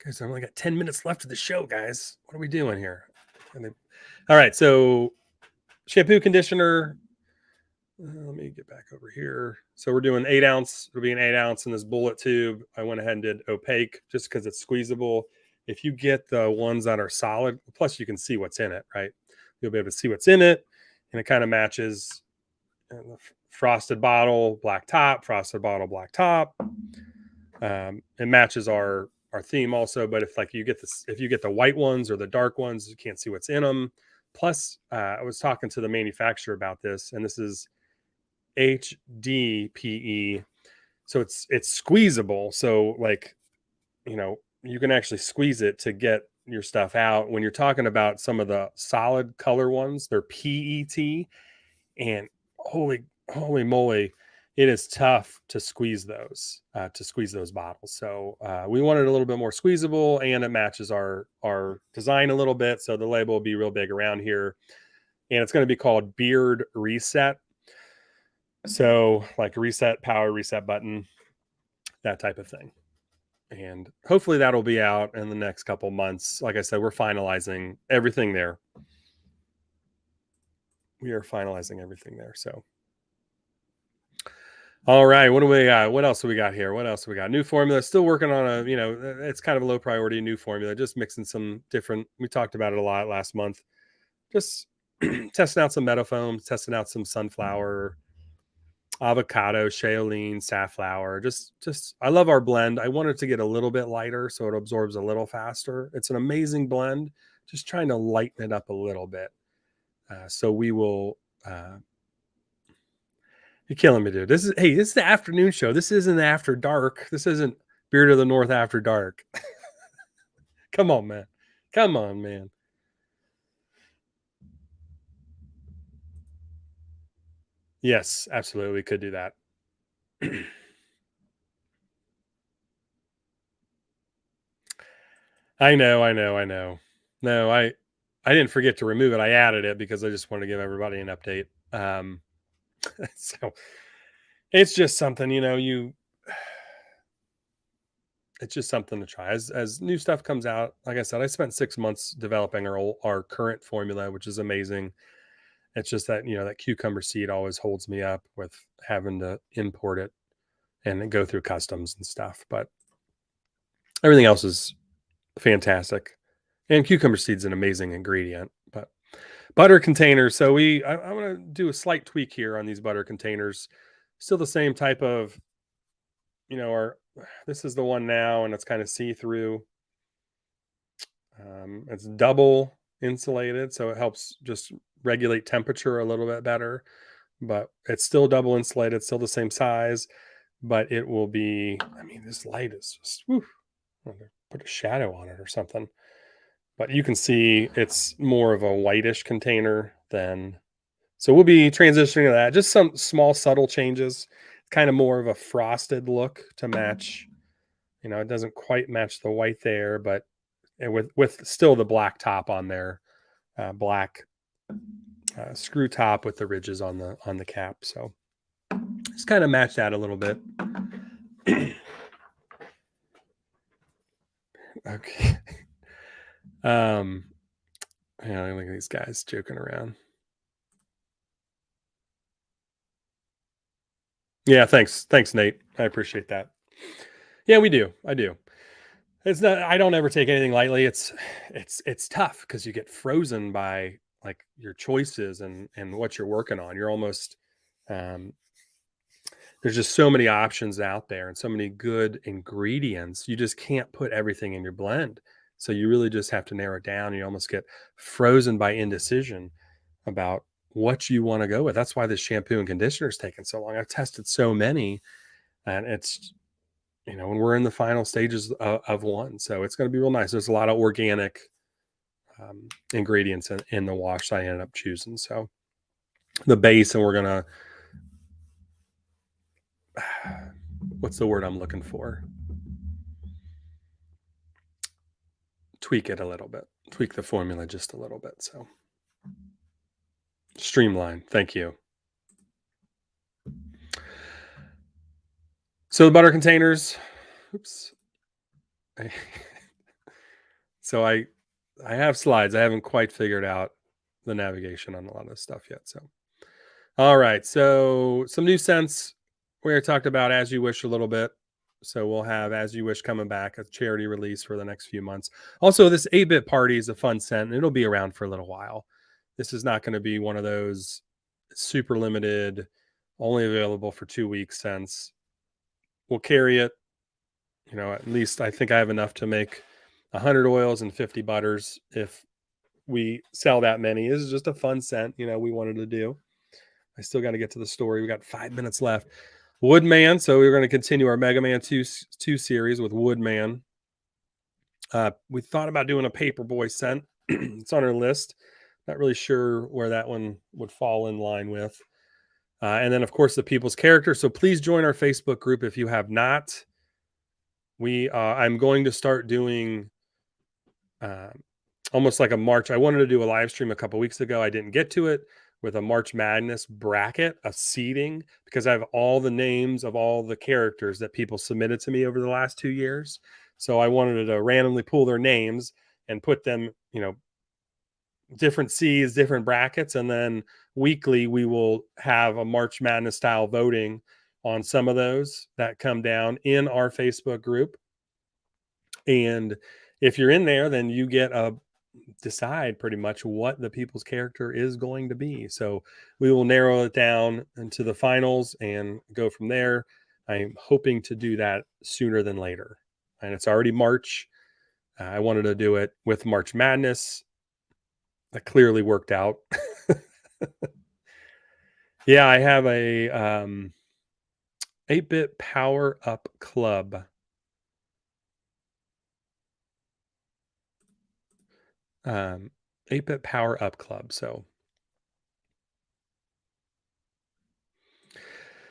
Okay, so I've only got 10 minutes left of the show, guys. What are we doing here? All right, so shampoo conditioner. Let me get back over here. So we're doing 8-ounce. It'll be an 8-ounce in this bullet tube. I went ahead and did opaque just because it's squeezable. If you get the ones that are solid, plus you can see what's in it, right? You'll be able to see what's in it, and it kind of matches the frosted bottle, black top, frosted bottle, black top. It matches our theme also. But if you get the white ones or the dark ones, you can't see what's in them. Plus, I was talking to the manufacturer about this, and this is HDPE, so it's squeezable. So you can actually squeeze it to get your stuff out. When you're talking about some of the solid color ones, they're PET, and holy moly, it is tough to squeeze those bottles. So we wanted a little bit more squeezable, and it matches our design a little bit. So the label will be real big around here, and it's going to be called Beard Reset. So like reset, power reset button, that type of thing. and hopefully that'll be out in the next couple months. Like I said, we're finalizing everything there. We are finalizing everything there. So, all right, what do we got? What else do we got here? What else do we got? New formula. Still working on a, it's kind of a low priority new formula. Just mixing some different. We talked about it a lot last month. Just testing out some meadow foams, testing out some sunflower, avocado, shaolin, safflower. Just I love our blend. I want it to get a little bit lighter so it absorbs a little faster. It's an amazing blend. Just trying to lighten it up a little bit. So we will. You're killing me, dude. This is the afternoon show. This isn't after dark. This isn't Beard of the North after dark. Come on, man. Come on, man. Yes, absolutely. We could do that. I know. No, I didn't forget to remove it. I added it because I just wanted to give everybody an update. So it's just something, it's just something to try. As new stuff comes out, like I said, I spent 6 months developing our current formula, which is amazing. It's just that that cucumber seed always holds me up with having to import it and then go through customs and stuff. But everything else is fantastic. And cucumber seed's an amazing ingredient. But butter containers. So I'm going to do a slight tweak here on these butter containers. Still the same type of, our this is the one now, and it's kind of see through. It's double insulated, so it helps just regulate temperature a little bit better. But it's still double insulated, still the same size. But it will be. I mean, this light is just. Whew, I'm gonna put a shadow on it or something. But you can see it's more of a whitish container than. So we'll be transitioning to that. Just some small subtle changes. Kind of more of a frosted look to match. It doesn't quite match the white there, but with still the black top on there, black screw top with the ridges on the cap. So just kind of match that a little bit. Okay. Look at these guys joking around. Yeah, thanks, Nate. I appreciate that. Yeah, we do. I do. It's not. I don't ever take anything lightly. It's tough because you get frozen by like your choices and what you're working on. You're almost um, there's just so many options out there and so many good ingredients. You just can't put everything in your blend. So you really just have to narrow it down. You almost get frozen by indecision about what you want to go with. That's why this shampoo and conditioner is taking so long. I've tested so many, and it's when we're in the final stages of one. So it's going to be real nice. There's a lot of organic ingredients in the wash I ended up choosing. So the base, and we're gonna what's the word I'm looking for? Tweak it a little bit, tweak the formula just a little bit. So streamline. Thank you. So the butter containers. Oops. So I have slides. I haven't quite figured out the navigation on a lot of this stuff yet. So all right. So some new scents. We already talked about As You Wish a little bit. So we'll have As You Wish coming back, a charity release for the next few months. Also, this 8-bit party is a fun scent, and it'll be around for a little while. This is not going to be one of those super limited, only available for 2 weeks scents. We'll carry it. At least I think I have enough to make 100 oils and 50 butters if we sell that many. This is just a fun scent, we wanted to do. I still got to get to the story. We got 5 minutes left. Woodman. So we're going to continue our Mega Man 2 series with Woodman. We thought about doing a Paperboy scent. It's on our list. Not really sure where that one would fall in line with. And then, of course, the People's Character. So please join our Facebook group if you have not. I'm going to start doing almost like a March. I wanted to do a live stream a couple weeks ago. I didn't get to it. with a March Madness bracket, a seeding, because I have all the names of all the characters that people submitted to me over the last 2 years. So I wanted to randomly pull their names and put them, different seeds, different brackets, and then weekly we will have a March Madness style voting on some of those that come down in our Facebook group. And if you're in there, then you get a decide pretty much what the people's character is going to be. So we will narrow it down into the finals and go from there. I'm hoping to do that sooner than later. And it's already March. I wanted to do it with March Madness. That clearly worked out. Yeah, I have a 8-bit Power Up Club. 8-bit Power Up Club. So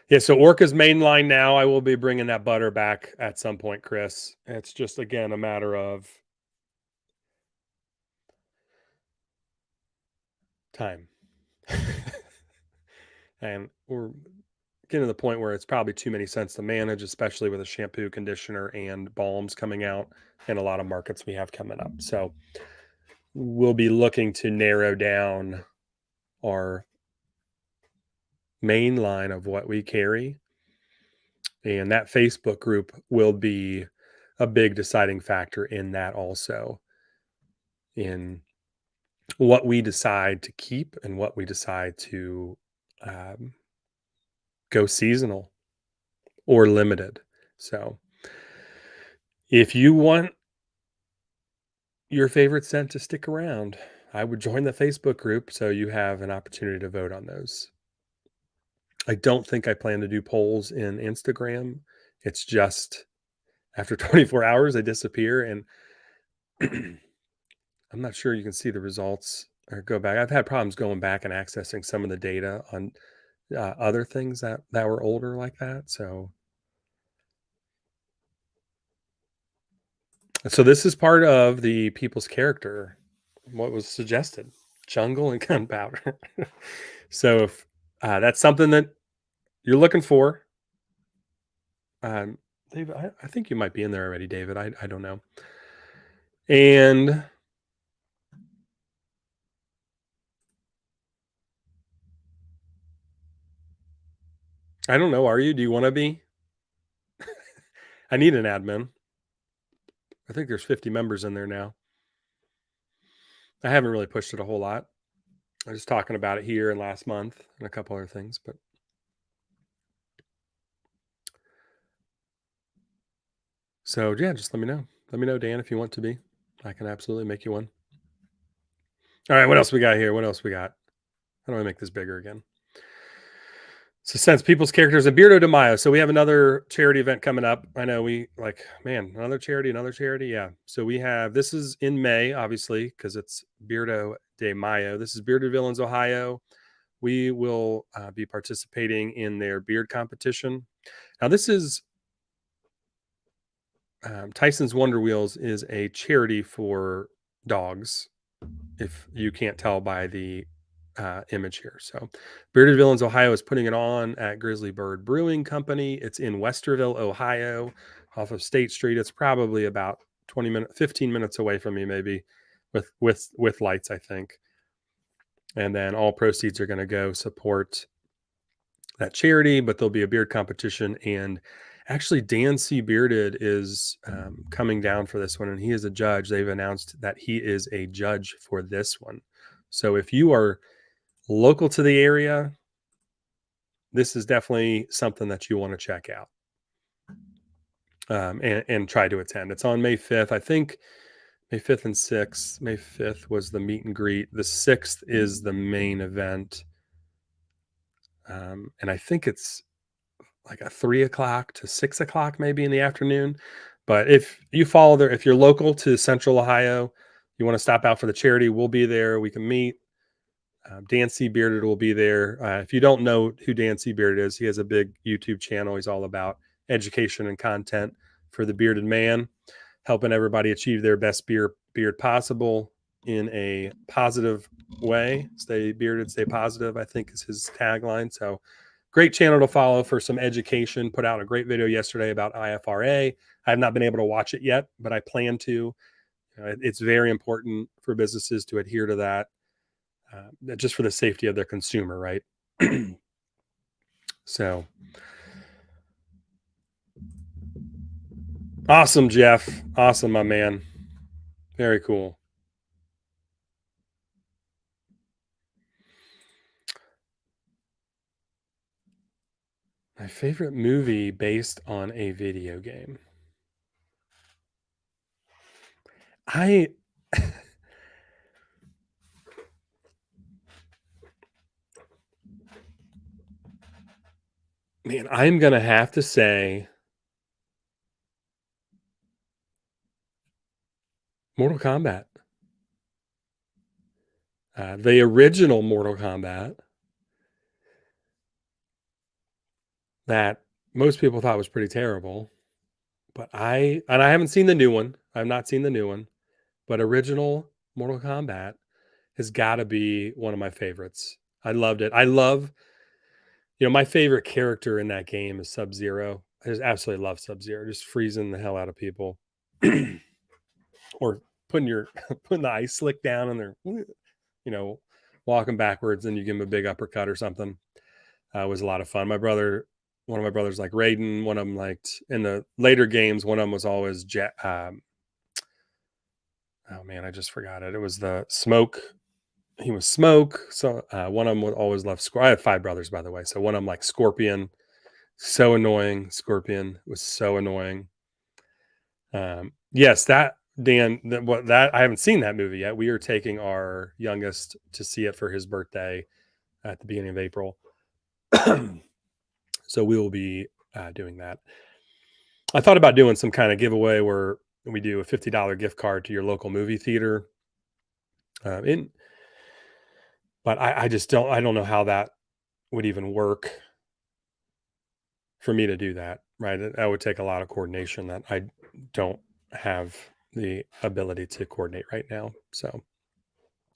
yeah, so Orca's mainline now. I will be bringing that butter back at some point, Chris. It's just again a matter of time. And we're getting to the point where it's probably too many cents to manage, especially with a shampoo, conditioner, and balms coming out in a lot of markets we have coming up. So we'll be looking to narrow down our main line of what we carry. And that Facebook group will be a big deciding factor in that also, in what we decide to keep and what we decide to um, go seasonal or limited. So if you want your favorite scent to stick around, I would join the Facebook group so you have an opportunity to vote on those. I don't think I plan to do polls in Instagram. It's just after 24 hours, they disappear. And I'm not sure you can see the results or go back. I've had problems going back and accessing some of the data on other things that were older like that. So this is part of the people's character. What was suggested: jungle and gunpowder. So if that's something that you're looking for, David, I think you might be in there already, David. I don't know. And I don't know. Are you? Do you want to be? I need an admin. I think there's 50 members in there now. I haven't really pushed it a whole lot. I was talking about it here and last month and a couple other things, but so yeah, just let me know. Let me know, Dan, if you want to be. I can absolutely make you one. All right, what else we got here? What else we got? How do I make this bigger again? So since people's characters and Beardo de Mayo. So we have another charity event coming up. I know we like, man, another charity, another charity. Yeah. So we have, this is in May, obviously, because it's Beardo de Mayo. This is Bearded Villains, Ohio. We will be participating in their beard competition. Now, this is Tyson's Wonder Wheels is a charity for dogs, if you can't tell by the image here. So, Bearded Villains Ohio is putting it on at Grizzly Bird Brewing Company. It's in Westerville, Ohio, off of State Street. It's probably about 15 minutes away from me, maybe, with lights, I think. And then all proceeds are going to go support that charity, but there'll be a beard competition. And actually, Dan C. Bearded is coming down for this one, and he is a judge. They've announced that he is a judge for this one. So if you are local to the area, this is definitely something that you want to check out and try to attend. It's on May 5th. I think May 5th and 6th. May 5th was the meet and greet. The 6th is the main event. And I think it's like a 3 o'clock to 6 o'clock, maybe in the afternoon. But if you follow there, if you're local to Central Ohio, you want to stop out for the charity, we'll be there. We can meet. Dan C. Bearded will be there. If you don't know who Dan C. Bearded is, he has a big YouTube channel. He's all about education and content for the bearded man, helping everybody achieve their best beard possible in a positive way. Stay bearded, stay positive, I think is his tagline. So great channel to follow for some education. Put out a great video yesterday about IFRA. I have not been able to watch it yet, but I plan to. It's very important for businesses to adhere to that, just for the safety of their consumer, right? So awesome, Jeff. Awesome, my man. Very cool. My favorite movie based on a video game. I Man, I'm gonna have to say Mortal Kombat. The original Mortal Kombat that most people thought was pretty terrible, but I haven't seen the new one. I've not seen the new one, but original Mortal Kombat has got to be one of my favorites. I loved it. I love, my favorite character in that game is Sub Zero. I just absolutely love Sub Zero, just freezing the hell out of people, or putting your putting the ice slick down and they're walking backwards, and you give them a big uppercut or something. Was a lot of fun. One of my brothers like Raiden. One of them liked in the later games. One of them was always oh man, I just forgot it. It was the Smoke. He was Smoke. So one of them would always love Scorpion. I have five brothers, by the way. So one of them like Scorpion. So annoying. Scorpion was so annoying. Yes, that Dan. That I haven't seen that movie yet. We are taking our youngest to see it for his birthday at the beginning of April. So we will be doing that. I thought about doing some kind of giveaway where we do a $50 gift card to your local movie theater. In But I just I don't know how that would even work for me to do that, right? That would take a lot of coordination that I don't have the ability to coordinate right now. So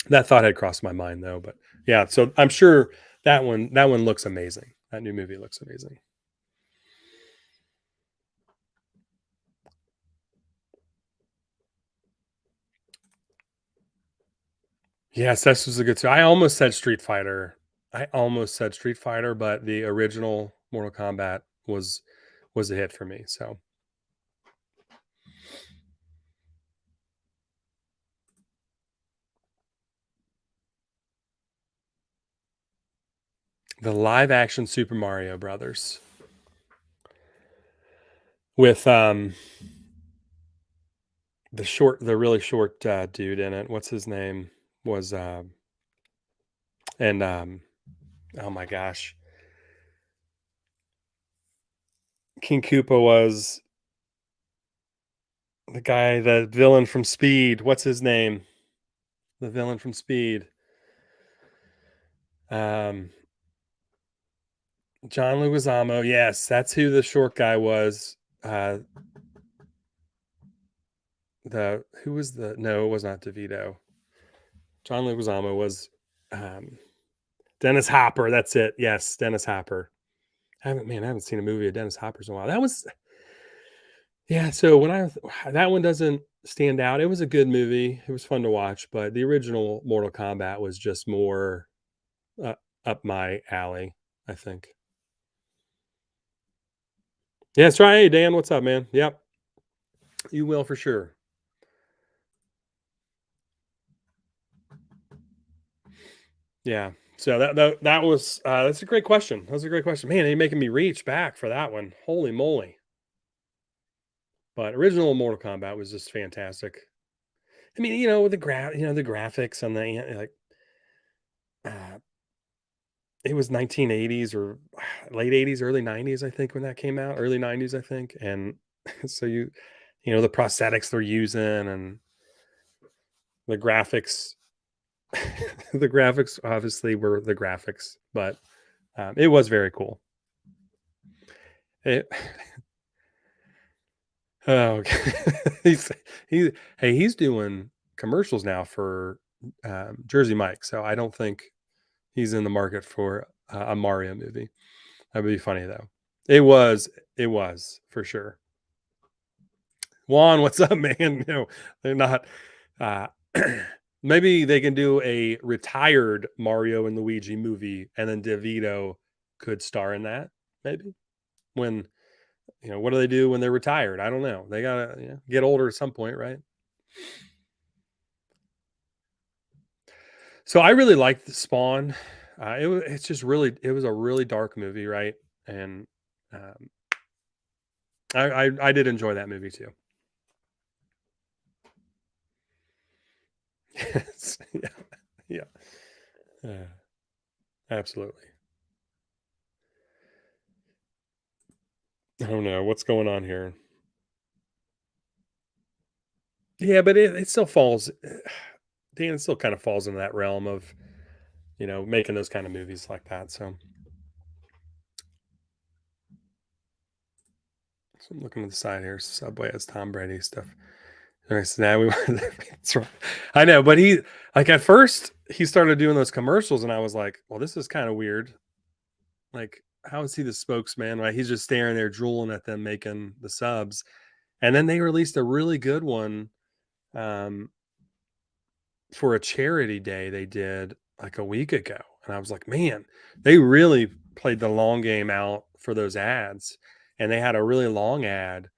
that thought had crossed my mind though, but yeah, so I'm sure that one looks amazing. That new movie looks amazing. Yes, this was a good too. I almost said Street Fighter. But the original Mortal Kombat was a hit for me. So the live action Super Mario Brothers with the really short dude in it. What's his name? Was and oh my gosh, King Koopa was the villain from Speed. What's his name? The villain from Speed. Um, John Leguizamo. Yes, that's who the short guy was. The who was the no, it was not DeVito. John Leguizamo was um, Dennis Hopper. That's it. Yes, Dennis Hopper. I haven't seen a movie of Dennis Hopper's in a while. That was Yeah. So that one doesn't stand out. It was a good movie. It was fun to watch, but the original Mortal Kombat was just more uh, up my alley, I think. Yeah, that's right. Hey, Dan, what's up, man? Yep, you will for sure. Yeah. So that was that's a great question. That was a great question, man. You're making me reach back for that one. Holy moly! But original Mortal Kombat was just fantastic. I mean, the graphics on the like uh, it was 1980s or late 80s, early 90s, I think, when that came out. Early 90s, I think. And so the prosthetics they're using and the graphics, the graphics obviously were the graphics, but it was very cool. It, oh, okay. He's doing commercials now for Jersey Mike. So I don't think he's in the market for a Mario movie. That would be funny though. It was. It was for sure. Juan, what's up, man? They're not. Uh, maybe they can do a retired Mario and Luigi movie, and then DeVito could star in that. Maybe when what do they do when they're retired? I don't know. They gotta get older at some point, right? So I really liked the Spawn. It's just really it was a really dark movie, right? And um, I did enjoy that movie too. Yes, yeah, yeah, yeah, absolutely. I don't know what's going on here. Yeah, but it still falls. Dan, it still kind of falls into that realm of making those kind of movies like that. So I'm looking at the side here. Subway has Tom Brady stuff. Okay, so now we that's right. I know, but he like at first he started doing those commercials, and I was like, well, this is kind of weird. Like, how is he the spokesman? Right? He's just staring there, drooling at them making the subs. And then they released a really good one um, for a charity day they did like a week ago. And I was like, man, they really played the long game out for those ads. And they had a really long ad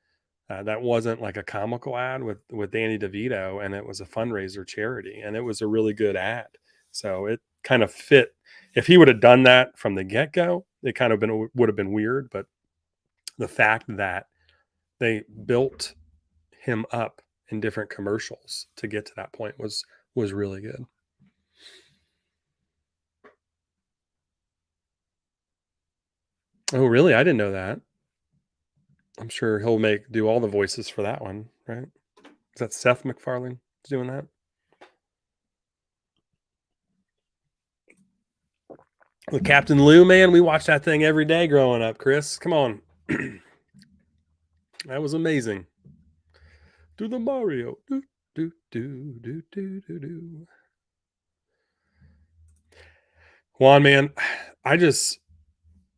that wasn't like a comical ad with Danny DeVito, and it was a fundraiser charity, and it was a really good ad. So it kind of fit. If he would have done that from the get go, it kind of been would have been weird. But the fact that they built him up in different commercials to get to that point was really good. Oh, really? I didn't know that. I'm sure he'll make do all the voices for that one, right? Is that Seth MacFarlane doing that? With Captain Lou, man, we watched that thing every day growing up. Chris, come on, that was amazing. Do the Mario, do do do do do do do. Juan, man, I just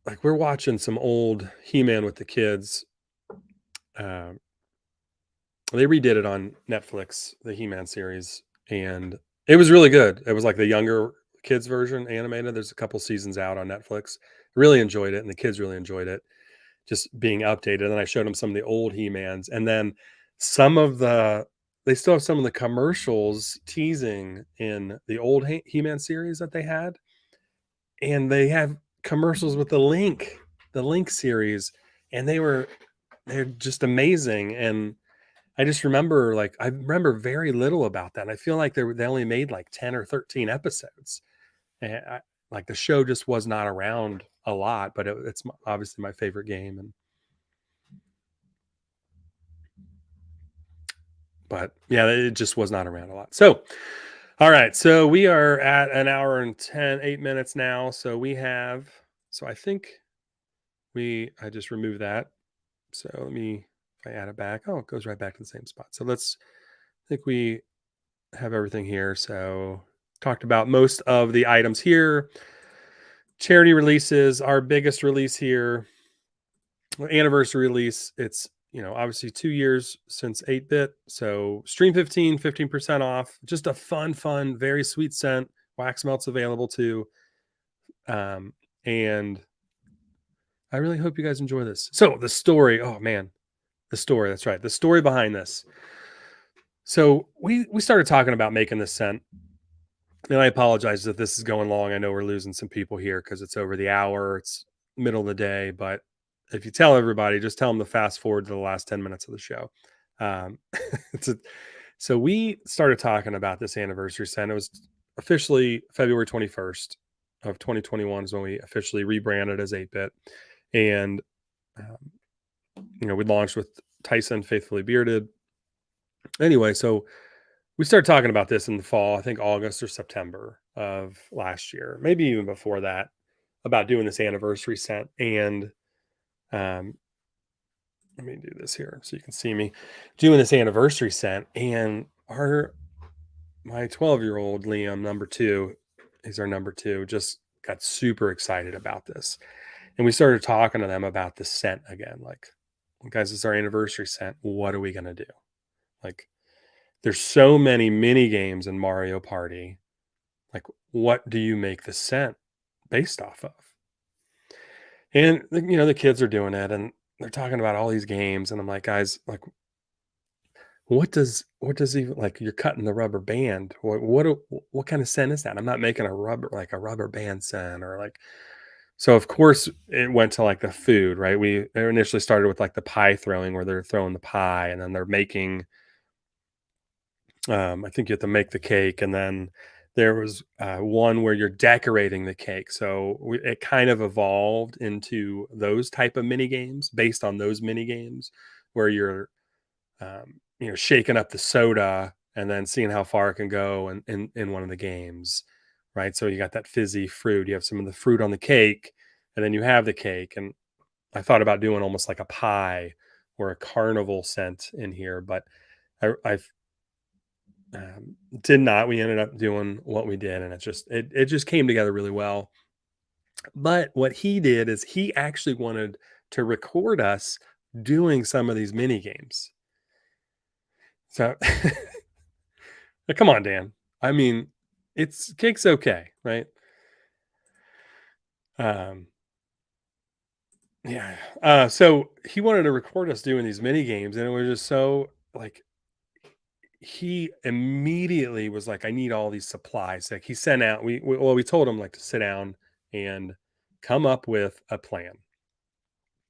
like we're watching some old He-Man with the kids. Uh, they redid it on Netflix, the He-Man series, and it was really good. It was like the younger kids version animated. There's a couple seasons out on Netflix. Really enjoyed it, and the kids really enjoyed it. Just being updated. And then I showed them some of the old He-Mans, and then some of the they still have some of the commercials teasing in the old He-Man series that they had, and they have commercials with the Link series, and they're just amazing. And I just remember I remember very little about that. And I feel like they only made like 10 or 13 episodes. And like the show just was not around a lot, but it's obviously my favorite game. And but yeah, it just was not around a lot. So, all right. So we are at an hour and 8 minutes now. So we have, so I think I just removed that. So let me, if I add it back, oh, it goes right back to the same spot. So I think we have everything here. So talked about most of the items here. Charity releases, our biggest release here, anniversary release. It's obviously 2 years since 8-bit. So Stream 15% off. Just a fun, very sweet scent. Wax melts available too. And I really hope you guys enjoy this. So the story, oh man, the story. That's right, the story behind this. So we started talking about making this scent. And I apologize if this is going long. I know we're losing some people here because it's over the hour. It's middle of the day, but if you tell everybody, just tell them to fast forward to the last 10 minutes of the show. Um, it's a, so we started talking about this anniversary scent. It was officially February 21st of 2021 is when we officially rebranded as 8-bit. And, um, we launched with Tyson Faithfully Bearded. Anyway, so we started talking about this in the fall, I think August or September of last year, maybe even before that, about doing this anniversary scent. And um, let me do this here so you can see me doing this anniversary scent. And our my 12-year-old Liam, number two, he's our number two, just got super excited about this. And we started talking to them about the scent again. Like, guys, it's our anniversary scent. What are we going to do? Like, there's so many mini games in Mario Party. Like, what do you make the scent based off of? And, the kids are doing it and they're talking about all these games. And I'm like, guys, like, what does even like you're cutting the rubber band? What kind of scent is that? I'm not making a rubber band scent or like so of course it went to like the food, right? We initially started with like the pie throwing where they're throwing the pie and then they're making I think you have to make the cake and then there was one where you're decorating the cake. So it kind of evolved into those type of mini games based on those mini games where you're shaking up the soda and then seeing how far it can go in one of the games, right? So you got that fizzy fruit, you have some of the fruit on the cake, and then you have the cake. And I thought about doing almost like a pie or a carnival scent in here, but I did not. We ended up doing what we did, and it just came together really well. But what he did is he actually wanted to record us doing some of these mini games. So come on, Dan. I mean, it's cake's okay, right? Um, yeah. So he wanted to record us doing these mini games, and it was just so like he immediately was like, "I need all these supplies." Like he sent out. We told him like to sit down and come up with a plan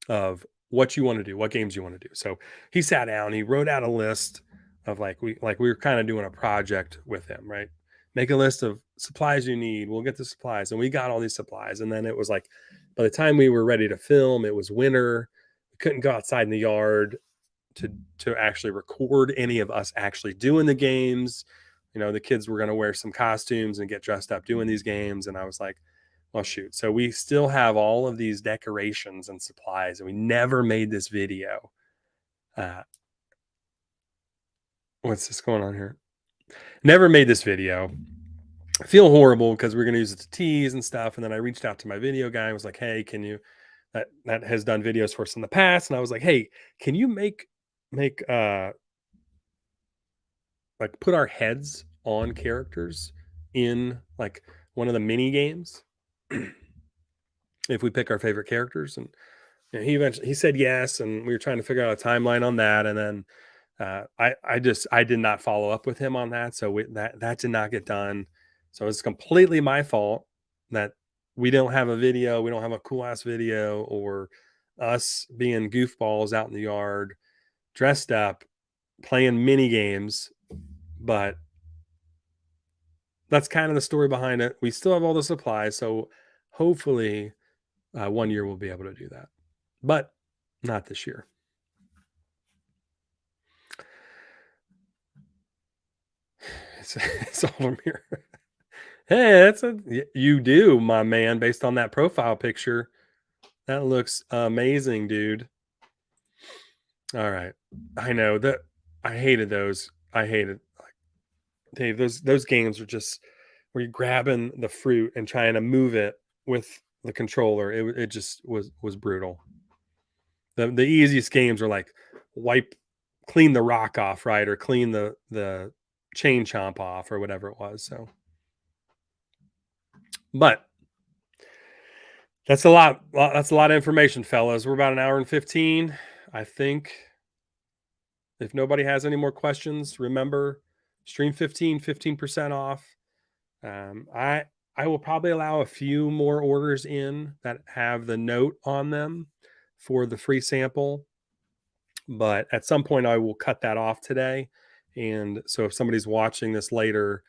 of what you want to do, what games you want to do. So he sat down, he wrote out a list of like we were kind of doing a project with him, right? Make a list of supplies you need. We'll get the supplies, and we got all these supplies. And then it was like, by the time we were ready to film, it was winter. We couldn't go outside in the yard to actually record any of us actually doing the games. The kids were going to wear some costumes and get dressed up doing these games, and I was like, well, shoot. So we still have all of these decorations and supplies, and we never made this video. Uh, what's this going on here? Never made this video. I feel horrible because we're going to use it to tease and stuff. And then I reached out to my video guy. I was like, "Hey, can you?" That has done videos for us in the past, and I was like, "Hey, can you make like put our heads on characters in like one of the mini games if we pick our favorite characters?" And he said yes, and we were trying to figure out a timeline on that, and then I did not follow up with him on that, so that did not get done. So it's completely my fault that we don't have a video, we don't have a cool ass video, or us being goofballs out in the yard, dressed up, playing mini games. But that's kind of the story behind it. We still have all the supplies, so hopefully one year we'll be able to do that, but not this year. It's all from here. Hey, you do, my man, based on that profile picture. That looks amazing, dude. All right. I know that I hated those. I hated like Dave, those games are just where you're grabbing the fruit and trying to move it with the controller. It just was brutal. The easiest games are like wipe clean the rock off, right? Or clean the chain chomp off or whatever it was. So but that's a lot of information, fellas. We're about an hour and 15. I think if nobody has any more questions, remember stream 15% off. I will probably allow a few more orders in that have the note on them for the free sample, but at some point I will cut that off today. And so if somebody's watching this later,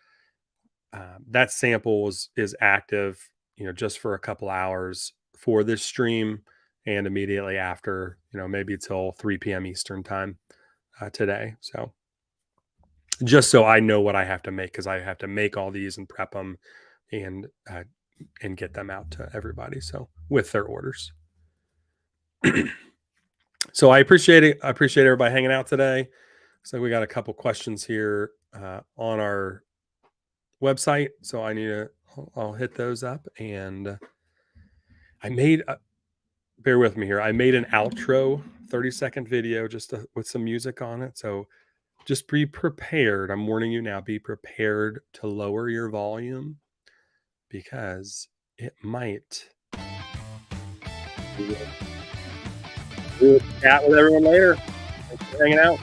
that sample is active, just for a couple hours for this stream and immediately after, maybe till 3 p.m. Eastern time today. So just so I know what I have to make, because I have to make all these and prep them and get them out to everybody. So with their orders. So I appreciate it. I appreciate everybody hanging out today. So we got a couple questions here on our website, so I need to I'll hit those up, and I made bear with me here. I made an outro 30-second video just with some music on it. So just be prepared. I'm warning you now, be prepared to lower your volume because it might. We will chat with everyone later. Thanks for hanging out.